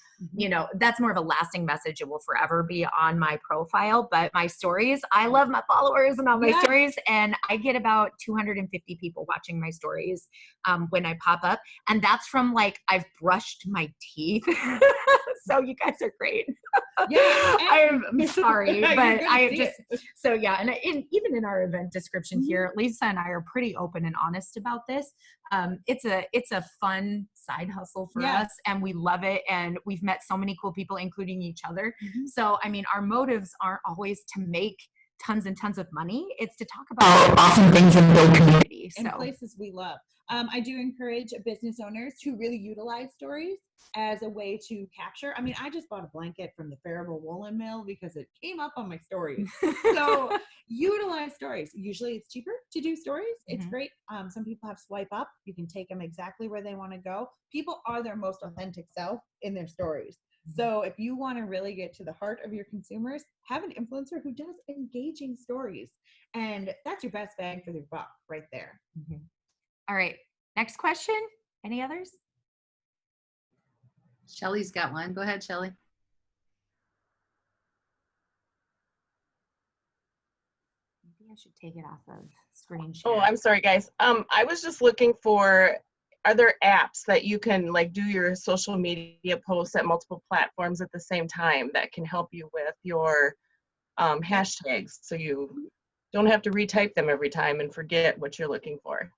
that's more of a lasting message. It will forever be on my profile. But my stories, I love my followers and all my stories, and I get about 250 people watching my stories when I pop up, and that's from like I've brushed my teeth. So you guys are great. Yeah, I'm sorry, but I just it. so yeah, and even in our event description here, Lisa and I are pretty open and honest about this. It's a fun side hustle for us, and we love it, and we've met so many cool people, including each other. So I mean, our motives aren't always to make tons and tons of money. It's to talk about awesome things and build community. And places we love. I do encourage business owners to really utilize stories as a way to capture. I mean, I just bought a blanket from the Faribault Woolen Mill because it came up on my stories. So utilize stories. Usually it's cheaper to do stories. It's great. Some people have swipe up. You can take them exactly where they want to go. People are their most authentic self in their stories. So if you want to really get to the heart of your consumers, have an influencer who does engaging stories. And that's your best bang for your buck right there. All right. Next question. Any others? Shelly's got one. Go ahead, Shelly. Maybe I should take it off of screen share. Oh, I'm sorry, guys. I was just looking for, are there apps that you can like do your social media posts at multiple platforms at the same time that can help you with your hashtags, so you don't have to retype them every time and forget what you're looking for?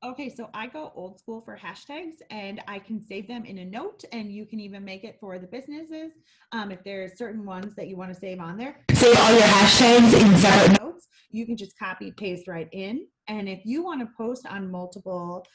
Okay, so I go old school for hashtags, and I can save them in a note, and you can even make it for the businesses. If there's certain ones that you want to save on there, save all your hashtags in separate notes. You can just copy paste right in. And if you want to post on multiple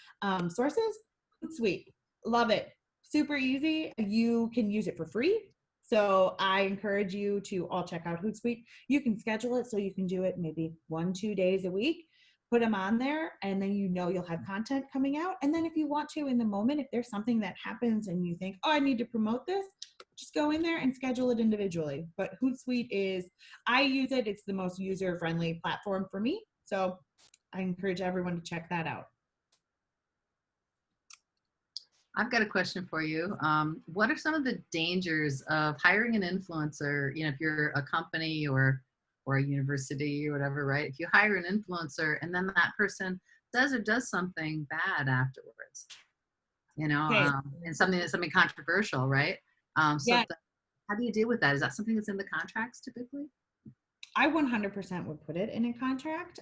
sources, Hootsuite, love it. Super easy. You can use it for free. So I encourage you to all check out Hootsuite. You can schedule it so you can do it maybe 1-2 days a week. Put them on there, and then you'll have content coming out. And then if you want to, in the moment, if there's something that happens and you think, oh, I need to promote this, just go in there and schedule it individually. But Hootsuite I use it. It's the most user-friendly platform for me. So I encourage everyone to check that out. I've got a question for you. What are some of the dangers of hiring an influencer? If you're a company or a university or whatever, right? If you hire an influencer and then that person does something bad afterwards, and something controversial, right? How do you deal with that? Is that something that's in the contracts typically? I 100% would put it in a contract.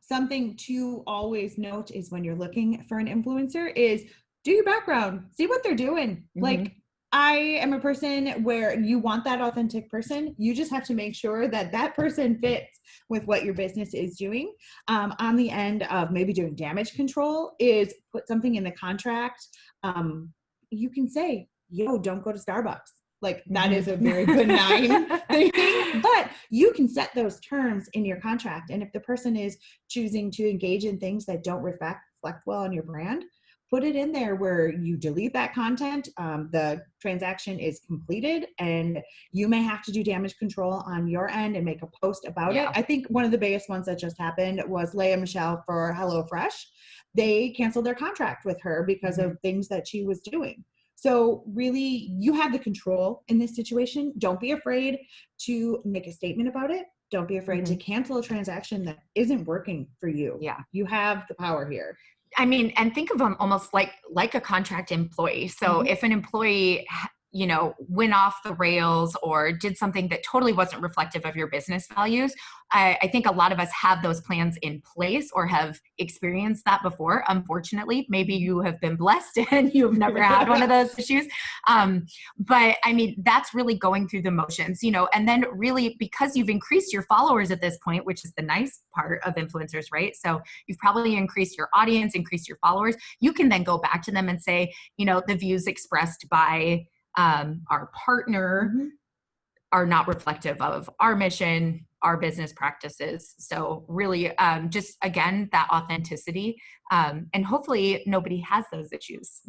Something to always note is when you're looking for an influencer is do your background, see what they're doing. Like, I am a person where you want that authentic person. You just have to make sure that that person fits with what your business is doing. On the end of maybe doing damage control is put something in the contract. You can say, yo, don't go to Starbucks. Like, that is a very benign thing, but you can set those terms in your contract. And if the person is choosing to engage in things that don't reflect well on your brand, put it in there where you delete that content. The transaction is completed, and you may have to do damage control on your end and make a post about it. I think one of the biggest ones that just happened was Leah Michelle for HelloFresh. They canceled their contract with her because of things that she was doing. So really, you have the control in this situation. Don't be afraid to make a statement about it. Don't be afraid to cancel a transaction that isn't working for you. Yeah. You have the power here. I mean, and think of them almost like a contract employee. So if an employee went off the rails or did something that totally wasn't reflective of your business values, I think a lot of us have those plans in place or have experienced that before. Unfortunately, maybe you have been blessed and you've never had one of those issues. But I mean, that's really going through the motions, and then really because you've increased your followers at this point, which is the nice part of influencers, right? So you've probably increased your audience, increased your followers. You can then go back to them and say, the views expressed by our partner are not reflective of our mission, our business practices. So really just, again, that authenticity. And hopefully nobody has those issues.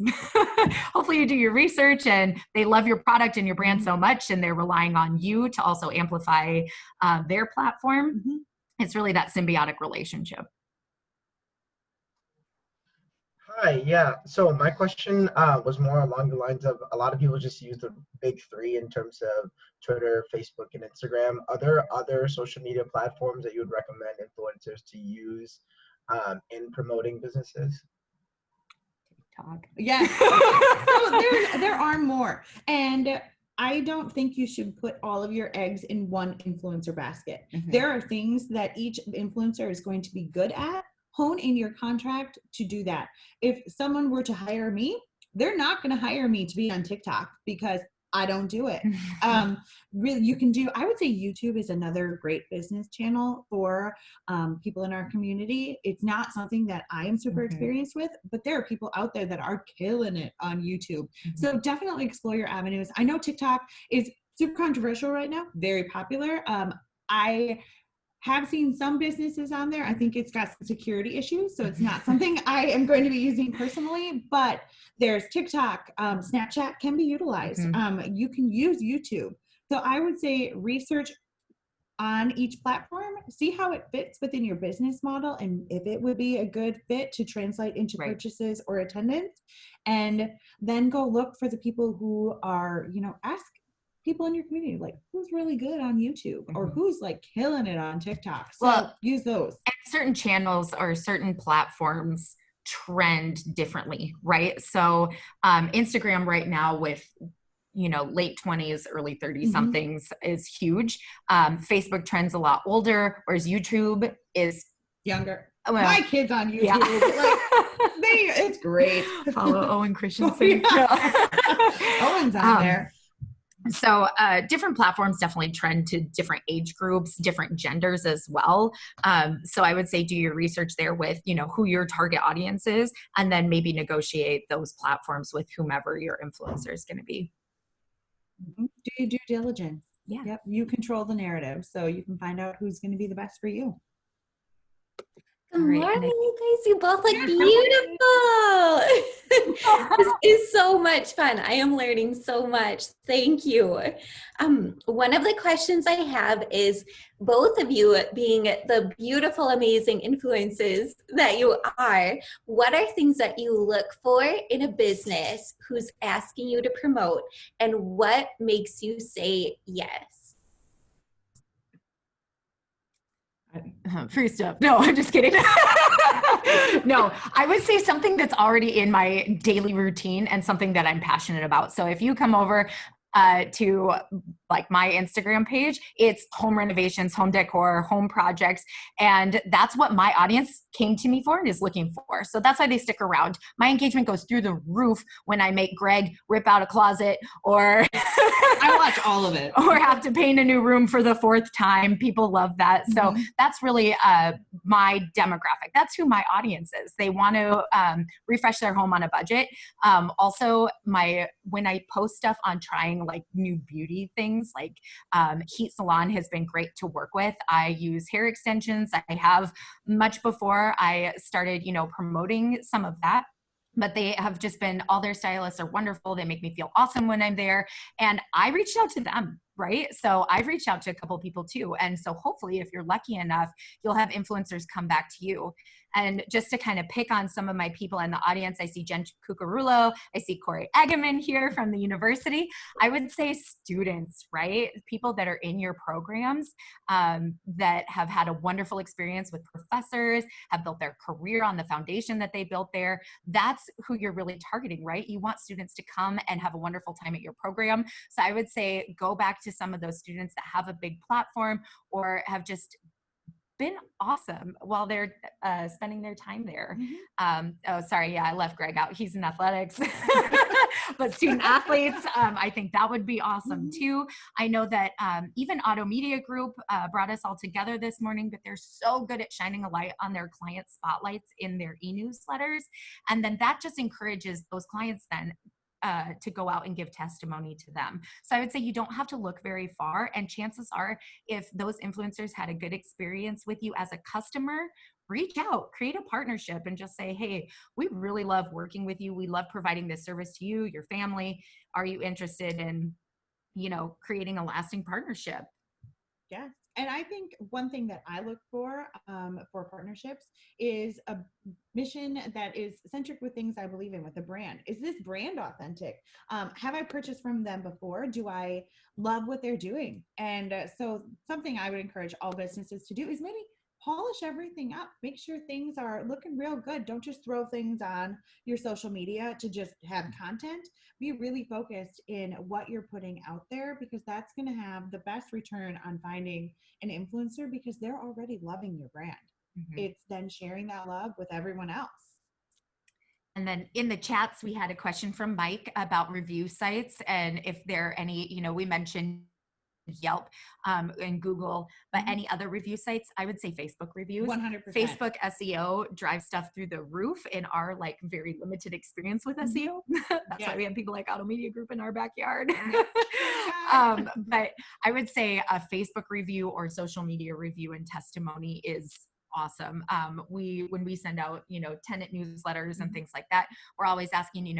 Hopefully you do your research and they love your product and your brand so much and they're relying on you to also amplify their platform. It's really that symbiotic relationship. Hi, yeah. So my question was more along the lines of a lot of people just use the big three in terms of Twitter, Facebook, and Instagram. Are there other social media platforms that you would recommend influencers to use in promoting businesses? TikTok. Yes. So there are more. And I don't think you should put all of your eggs in one influencer basket. There are things that each influencer is going to be good at. Hone in your contract to do that. If someone were to hire me, they're not going to hire me to be on TikTok because I don't do it. Really, you can do, I would say YouTube is another great business channel for people in our community. It's not something that I am super experienced with, but there are people out there that are killing it on YouTube. So definitely explore your avenues. I know TikTok is super controversial right now, very popular. I have seen some businesses on there. I think it's got some security issues, so it's not something I am going to be using personally, but there's TikTok, Snapchat can be utilized. You can use YouTube. So I would say research on each platform, see how it fits within your business model and if it would be a good fit to translate into purchases or attendance, and then go look for the people who are, ask people in your community, like who's really good on YouTube or who's like killing it on TikTok. So use those. And certain channels or certain platforms trend differently, right? So Instagram right now with late 20s, early 30s somethings is huge. Facebook trends a lot older, whereas YouTube is younger. Well, my kids on YouTube, it's great. Follow Owen Christensen. Owen's on there. So different platforms definitely trend to different age groups, different genders as well. So I would say do your research there with, who your target audience is, and then maybe negotiate those platforms with whomever your influencer is going to be. Do your due diligence. Yeah. Yep. You control the narrative, so you can find out who's going to be the best for you. Good morning, you guys. You both look beautiful. This is so much fun. I am learning so much. Thank you. One of the questions I have is, both of you being the beautiful, amazing influences that you are, what are things that you look for in a business who's asking you to promote, and what makes you say yes? Free stuff. No, I'm just kidding. No, I would say something that's already in my daily routine and something that I'm passionate about. So if you come over to like my Instagram page, it's home renovations, home decor, home projects. And that's what my audience came to me for and is looking for. So that's why they stick around. My engagement goes through the roof when I make Greg rip out a closet or I watch all of it. Or have to paint a new room for the 4th time. People love that. So that's really my demographic. That's who my audience is. They want to refresh their home on a budget. Also, when I post stuff on trying like new beauty things, like Heat Salon has been great to work with. I use hair extensions. I have much before I started, promoting some of that. But they have just been, all their stylists are wonderful. They make me feel awesome when I'm there. And I reached out to them. right? So I've reached out to a couple people too. And so hopefully if you're lucky enough, you'll have influencers come back to you. And just to kind of pick on some of my people in the audience, I see Jen Cucarulo, I see Corey Egeman here from the university. I would say students, right? People that are in your programs that have had a wonderful experience with professors, have built their career on the foundation that they built there. That's who you're really targeting, right? You want students to come and have a wonderful time at your program. So I would say go back to some of those students that have a big platform or have just been awesome while they're spending their time there. Oh, sorry. Yeah, I left Greg out. He's in athletics. But student athletes, I think that would be awesome too. I know that even Auto Media Group brought us all together this morning, but they're so good at shining a light on their client spotlights in their e-newsletters. And then that just encourages those clients then to go out and give testimony to them. So I would say you don't have to look very far. And chances are, if those influencers had a good experience with you as a customer, reach out, create a partnership and just say, hey, we really love working with you. We love providing this service to you, your family. Are you interested in, creating a lasting partnership? Yes. And I think one thing that I look for partnerships is a mission that is centric with things I believe in with a brand. Is this brand authentic? Have I purchased from them before? Do I love what they're doing? And so something I would encourage all businesses to do is maybe polish everything up. Make sure things are looking real good. Don't just throw things on your social media to just have content. Be really focused in what you're putting out there, because that's going to have the best return on finding an influencer, because they're already loving your brand. It's then sharing that love with everyone else. And then in the chats, we had a question from Mike about review sites. And if there are any, we mentioned Yelp and Google, but any other review sites, I would say Facebook reviews. 100%. Facebook SEO drives stuff through the roof in our very limited experience with SEO. That's why we have people like Auto Media Group in our backyard. But I would say a Facebook review or social media review and testimony is awesome. When we send out, tenant newsletters and things like that, we're always asking,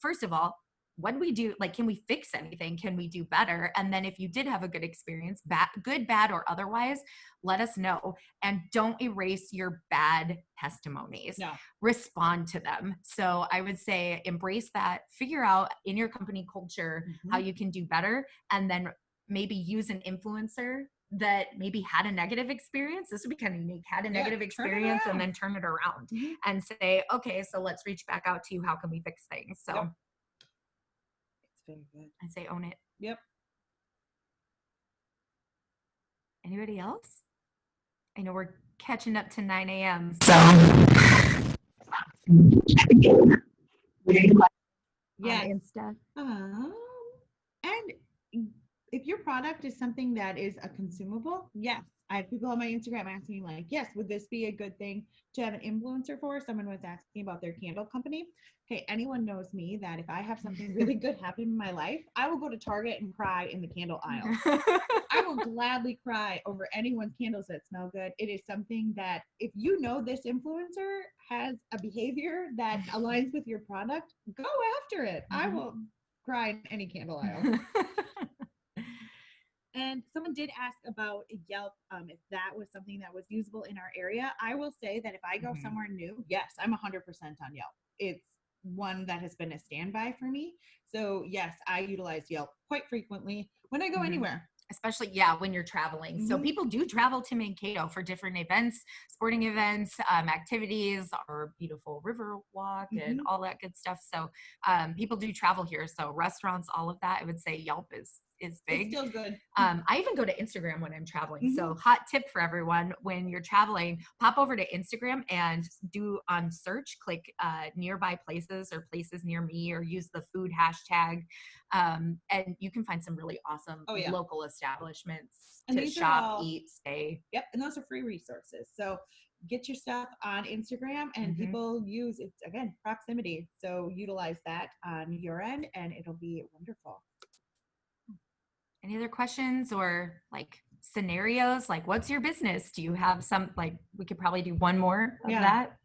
first of all, what do we do? Can we fix anything? Can we do better? And then if you did have a good experience, good, bad, or otherwise, let us know. And don't erase your bad testimonies. No. Respond to them. So I would say embrace that, figure out in your company culture how you can do better, and then maybe use an influencer that maybe had a negative experience. This would be kind of unique, had a negative experience and then turn it around and say, okay, so let's reach back out to you. How can we fix things? So very good. I'd say own it. Yep. Anybody else? I know we're catching up to 9 a.m. So yeah. Insta. And if your product is something that is a consumable, yes. I have people on my Instagram asking yes, would this be a good thing to have an influencer for? Someone was asking about their candle company. Okay, anyone knows me that if I have something really good happen in my life, I will go to Target and cry in the candle aisle. I will gladly cry over anyone's candles that smell good. It is something that if you know this influencer has a behavior that aligns with your product, go after it. I will cry in any candle aisle. And someone did ask about Yelp, if that was something that was usable in our area. I will say that if I go somewhere new, yes, I'm 100% on Yelp. It's one that has been a standby for me. So yes, I utilize Yelp quite frequently when I go anywhere. Especially, when you're traveling. So people do travel to Mankato for different events, sporting events, activities, our beautiful river walk and all that good stuff. So people do travel here. So restaurants, all of that, I would say Yelp is big. It's still good. I even go to Instagram when I'm traveling. So hot tip for everyone, when you're traveling, pop over to Instagram and do on search, click nearby places or places near me, or use the food hashtag. And you can find some really awesome local establishments to shop, eat, stay. Yep. And those are free resources. So get your stuff on Instagram, and people use it, again, proximity. So utilize that on your end and it'll be wonderful. Any other questions or scenarios? What's your business? Do you have some, we could probably do one more of that.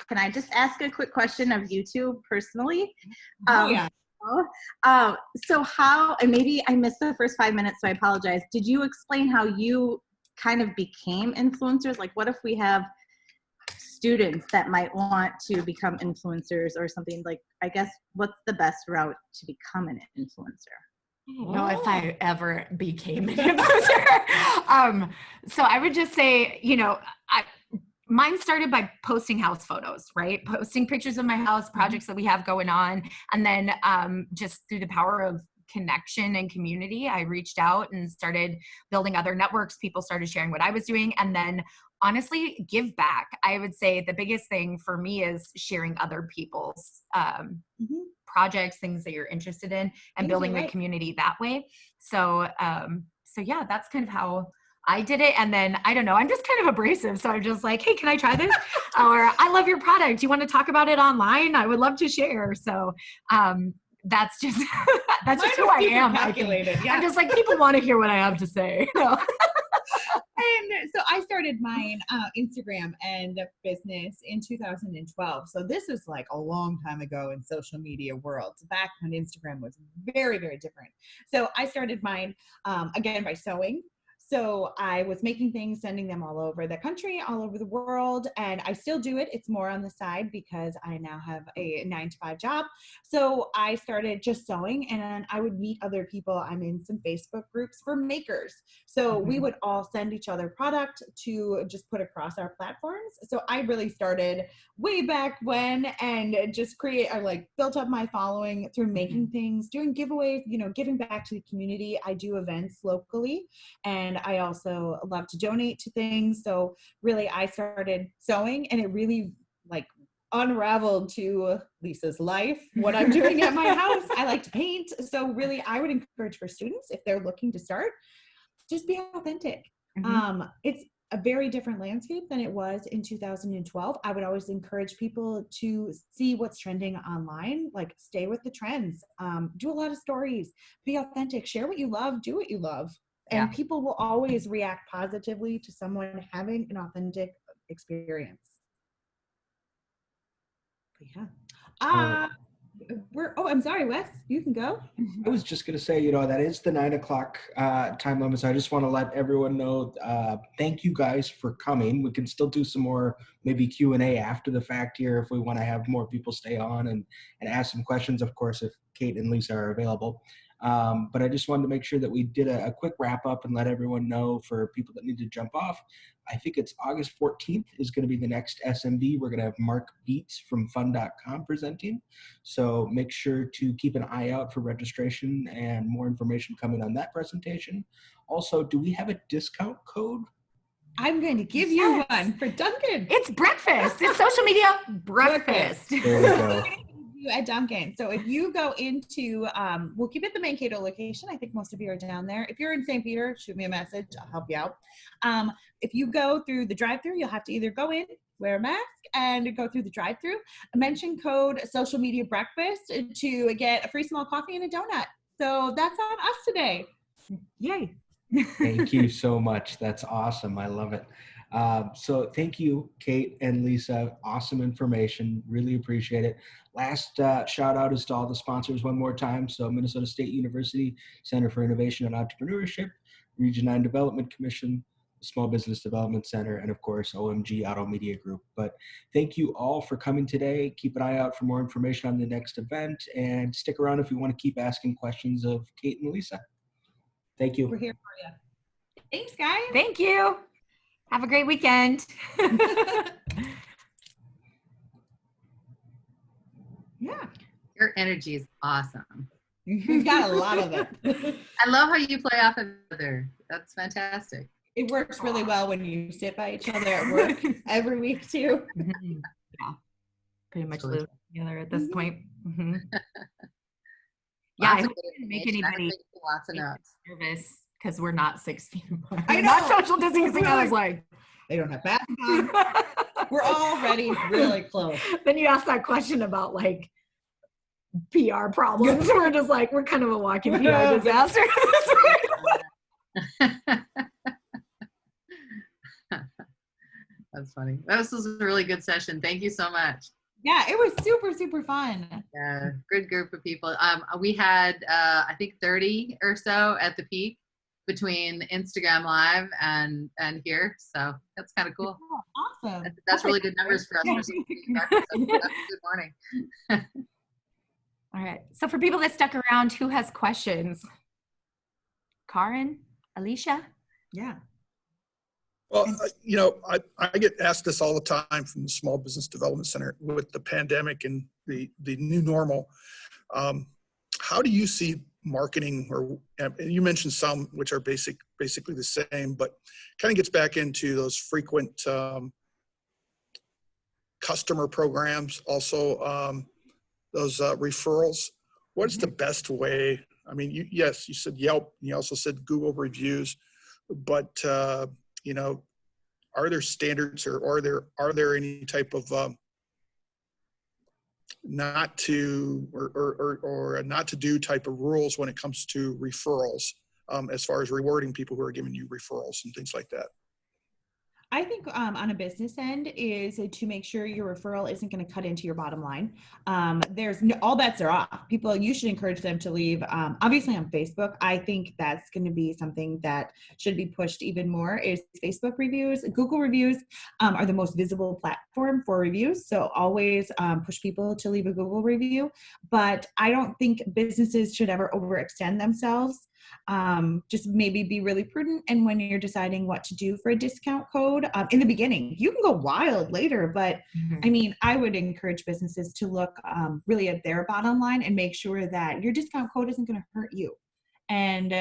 Can I just ask a quick question of you two personally? So how, and maybe I missed the first 5 minutes, so I apologize. Did you explain how you kind of became influencers? Like, what if we have students that might want to become influencers or something? Like, I guess, what's the best route to become an influencer? I don't know if I ever became an influencer. So I would just say, mine started by posting house photos, right? Posting pictures of my house, projects that we have going on. And then just through the power of connection and community, I reached out and started building other networks. People started sharing what I was doing. And then honestly, give back. I would say the biggest thing for me is sharing other people's projects, things that you're interested in, and building the community that way. So yeah, that's kind of how I did it. And then, I don't know, I'm just kind of abrasive. So I'm just like, hey, can I try this? Or I love your product. You want to talk about it online? I would love to share. So that's just, that's just who I am. Calculated. Yeah. I'm just like, people want to hear what I have to say. And so I started my Instagram and business in 2012. So this was like a long time ago in social media world, back when Instagram was very, very different. So I started mine again by sewing. So I was making things, sending them all over the country, all over the world, and I still do it. It's more on the side because I now have a 9-to-5 job. So I started just sewing, and then I would meet other people. I'm in some Facebook groups for makers. So we would all send each other product to just put across our platforms. So I really started way back when and just I built up my following through making things, doing giveaways, giving back to the community. I do events locally, and I also love to donate to things. So really I started sewing, and it really unraveled to Lisa's life, what I'm doing at my house. I like to paint. So really I would encourage for students, if they're looking to start, just be authentic. It's a very different landscape than it was in 2012. I would always encourage people to see what's trending online, like stay with the trends, do a lot of stories, be authentic, share what you love, do what you love. And people will always react positively to someone having an authentic experience. But I'm sorry, Wes, you can go. I was just going to say, that is the 9 o'clock time limit. So I just want to let everyone know, thank you guys for coming. We can still do some more maybe Q&A after the fact here if we want to have more people stay on and ask some questions, of course, if Kate and Lisa are available. But I just wanted to make sure that we did a quick wrap up and let everyone know, for people that need to jump off. I think it's August 14th is going to be the next SMB. We're going to have Mark Beats from fun.com presenting. So make sure to keep an eye out for registration and more information coming on that presentation. Also, do we have a discount code? I'm going to give you one for Dunkin. It's breakfast. It's social media breakfast. There we go. At Dunkin. So if you go into, we'll keep it the Mankato location. I think most of you are down there. If you're in St. Peter, shoot me a message. I'll help you out. If you go through the drive-thru, you'll have to either go in, wear a mask, and go through the drive-thru. Mention code social media breakfast to get a free small coffee and a donut. So that's on us today. Yay. Thank you so much. That's awesome. I love it. So thank you, Kate and Lisa. Awesome information. Really appreciate it. Last shout out is to all the sponsors one more time. So Minnesota State University Center for Innovation and Entrepreneurship, Region 9 Development Commission, Small Business Development Center, and of course, OMG Auto Media Group. But thank you all for coming today. Keep an eye out for more information on the next event, and stick around if you want to keep asking questions of Kate and Lisa. Thank you. We're here for you. Thanks, guys. Thank you. Have a great weekend. Yeah. Your energy is awesome. We've got a lot of it. I love how you play off of each other. That's fantastic. It works really well when you sit by each other at work every week too. Yeah. Pretty much Totally. live together at this point. Yeah, Lots I of hope good I didn't make information. I'm anybody taking lots of notes. nervous because we're not 6 feet apart. I Not know. social distancing. I was like, They don't have masks on. We're already really close. Then you asked that question about like PR problems. We're just like, we're kind of a walking PR disaster. That's funny. This was a really good session. Thank you so much. Yeah, it was super, super fun. Yeah, good group of people. We had, I think 30 or so at the peak between Instagram Live and here. So that's kind of cool. Oh, awesome. That's really good numbers for us for social media marketers. So good morning. All right. So for people that stuck around, who has questions? Karen, Alicia? Yeah. Well, I get asked this all the time from the Small Business Development Center with the pandemic and the new normal. How do you see marketing, or you mentioned some which are basically the same, but kind of gets back into those frequent customer programs, also those referrals. What is the best way? I mean, you said Yelp, you also said Google reviews, but are there standards, or are there any type of not to or not to do type of rules when it comes to referrals, as far as rewarding people who are giving you referrals and things like that? I think on a business end is to make sure your referral isn't going to cut into your bottom line. All bets are off. You should encourage them to leave. Obviously on Facebook, I think that's going to be something that should be pushed even more is Facebook reviews. Google reviews are the most visible platform for reviews. So always push people to leave a Google review. But I don't think businesses should ever overextend themselves. Just maybe be really prudent. And when you're deciding what to do for a discount code in the beginning, you can go wild later. But I mean, I would encourage businesses to look really at their bottom line and make sure that your discount code isn't going to hurt you. And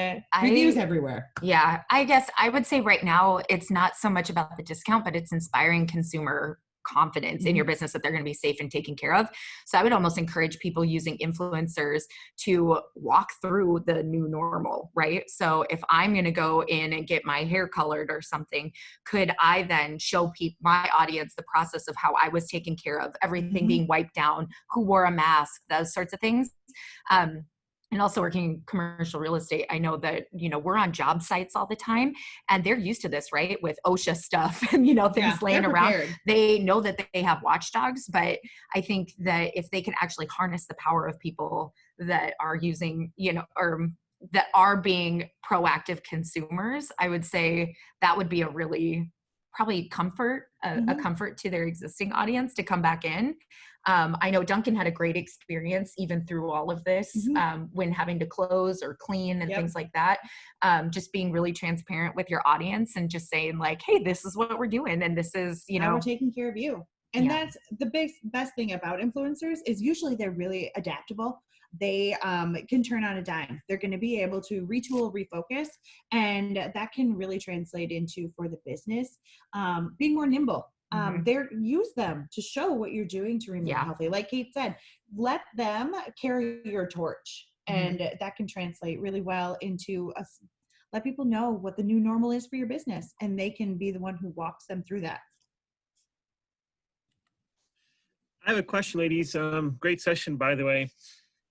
reviews everywhere. Yeah, I guess I would say right now, it's not so much about the discount, but it's inspiring consumer confidence in your business that they're going to be safe and taken care of. So I would almost encourage people using influencers to walk through the new normal, right? So if I'm going to go in and get my hair colored or something, could I then show my audience the process of how I was taken care of, everything being wiped down, who wore a mask, those sorts of things. And also working in commercial real estate, I know that, we're on job sites all the time and they're used to this, right? With OSHA stuff and, things laying around. They know that they have watchdogs, but I think that if they can actually harness the power of people that are using, or that are being proactive consumers, I would say that would be a really probably a comfort to their existing audience to come back in. I know Dunkin had a great experience even through all of this when having to close or clean and things like that. Just being really transparent with your audience and just saying like, hey, this is what we're doing. And this is, we're taking care of you. And that's the best thing about influencers is usually they're really adaptable. They can turn on a dime. They're going to be able to retool, refocus, and that can really translate into, for the business, being more nimble. Use them to show what you're doing to remain healthy. Like Kate said, let them carry your torch, and that can translate really well into let people know what the new normal is for your business, and they can be the one who walks them through that. I have a question, ladies. Great session, by the way.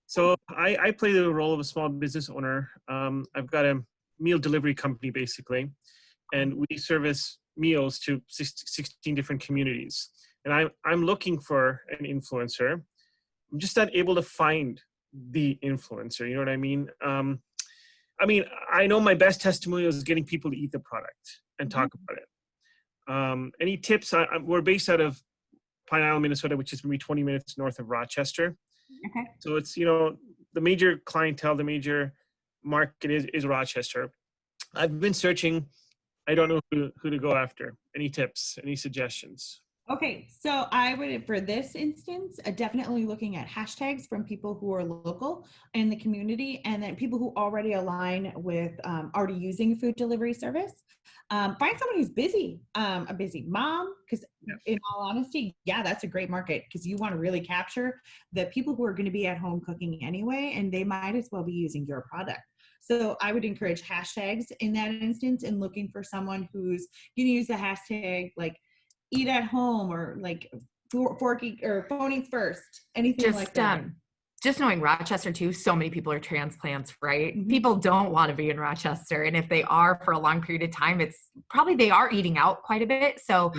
So I play the role of a small business owner. I've got a meal delivery company, basically, and we service meals to 16 different communities. And I'm looking for an influencer. I'm just not able to find the influencer. You know what I mean? I know my best testimonial is getting people to eat the product and talk about it. Any tips? We're based out of Pine Island, Minnesota, which is maybe 20 minutes north of Rochester. Okay. So it's, the major clientele, the major market is Rochester. I've been searching. I don't know who to go after. Any tips, any suggestions? Okay, so I would, for this instance, definitely looking at hashtags from people who are local in the community, and then people who already align with already using food delivery service. Find someone who's busy, a busy mom, because in all honesty, that's a great market, because you want to really capture the people who are going to be at home cooking anyway, and they might as well be using your product. So I would encourage hashtags in that instance, and looking for someone who's going to use the hashtag like eat at home, or like forky or phonies first, anything just, like that. just knowing Rochester too, so many people are transplants, right? People don't want to be in Rochester. And if they are for a long period of time, it's probably they are eating out quite a bit. So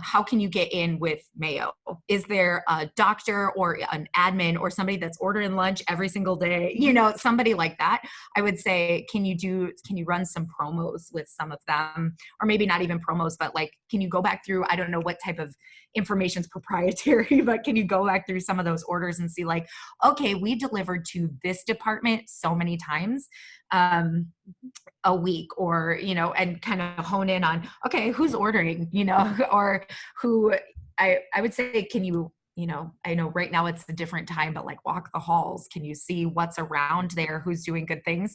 how can you get in with Mayo? Is there a doctor or an admin or somebody that's ordering lunch every single day? You know, somebody like that. I would say, can you run some promos with some of them? Or maybe not even promos, but like, can you go back through, I don't know what type of information's proprietary, but can you go back through some of those orders and see like, okay, we delivered to this department so many times a week, or, you know, and kind of hone in on, okay, who's ordering, you know, or who I would say, can you, you know, I know right now it's a different time, but like walk the halls. Can you see what's around there? Who's doing good things?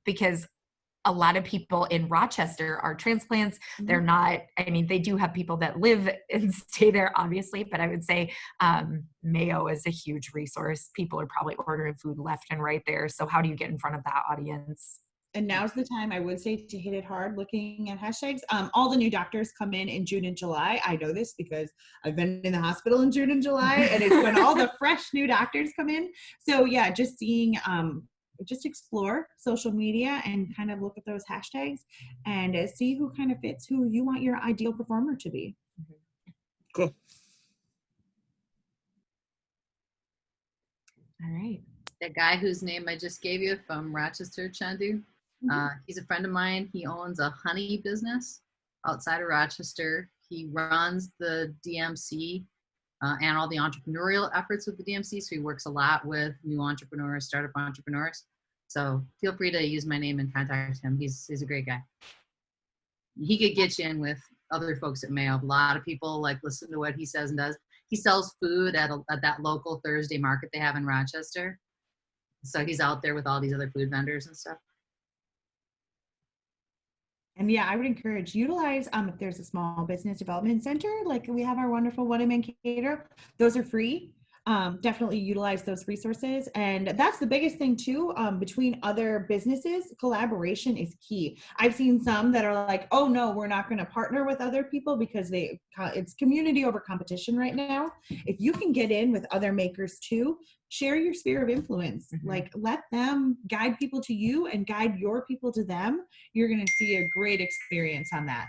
Because a lot of people in Rochester are transplants. They're not, I mean, they do have people that live and stay there, obviously, but I would say Mayo is a huge resource. People are probably ordering food left and right there. So how do you get in front of that audience? And now's the time, I would say, to hit it hard looking at hashtags. All the new doctors come in June and July. I know this because I've been in the hospital in June and July, and it's when all the fresh new doctors come in. So yeah, just seeing, just explore social media and kind of look at those hashtags and see who kind of fits who you want your ideal performer to be. Cool. All right. That guy whose name I just gave you from Rochester, Chandu, he's a friend of mine. He owns a honey business outside of Rochester. He runs the DMC and all the entrepreneurial efforts with the DMC. So he works a lot with new entrepreneurs, startup entrepreneurs. So feel free to use my name and contact him. He's a great guy. He could get you in with other folks at Mayo. A lot of people like listen to what he says and does. He sells food at that local Thursday market they have in Rochester. So he's out there with all these other food vendors and stuff. And yeah, I would encourage, utilize, if there's a small business development center, like we have our wonderful one in Mankato, those are free. Definitely utilize those resources. And that's the biggest thing too, between other businesses, collaboration is key. I've seen some that are like, oh no, we're not going to partner with other people because it's community over competition right now. If you can get in with other makers too, share your sphere of influence. Like let them guide people to you and guide your people to them. You're going to see a great experience on that.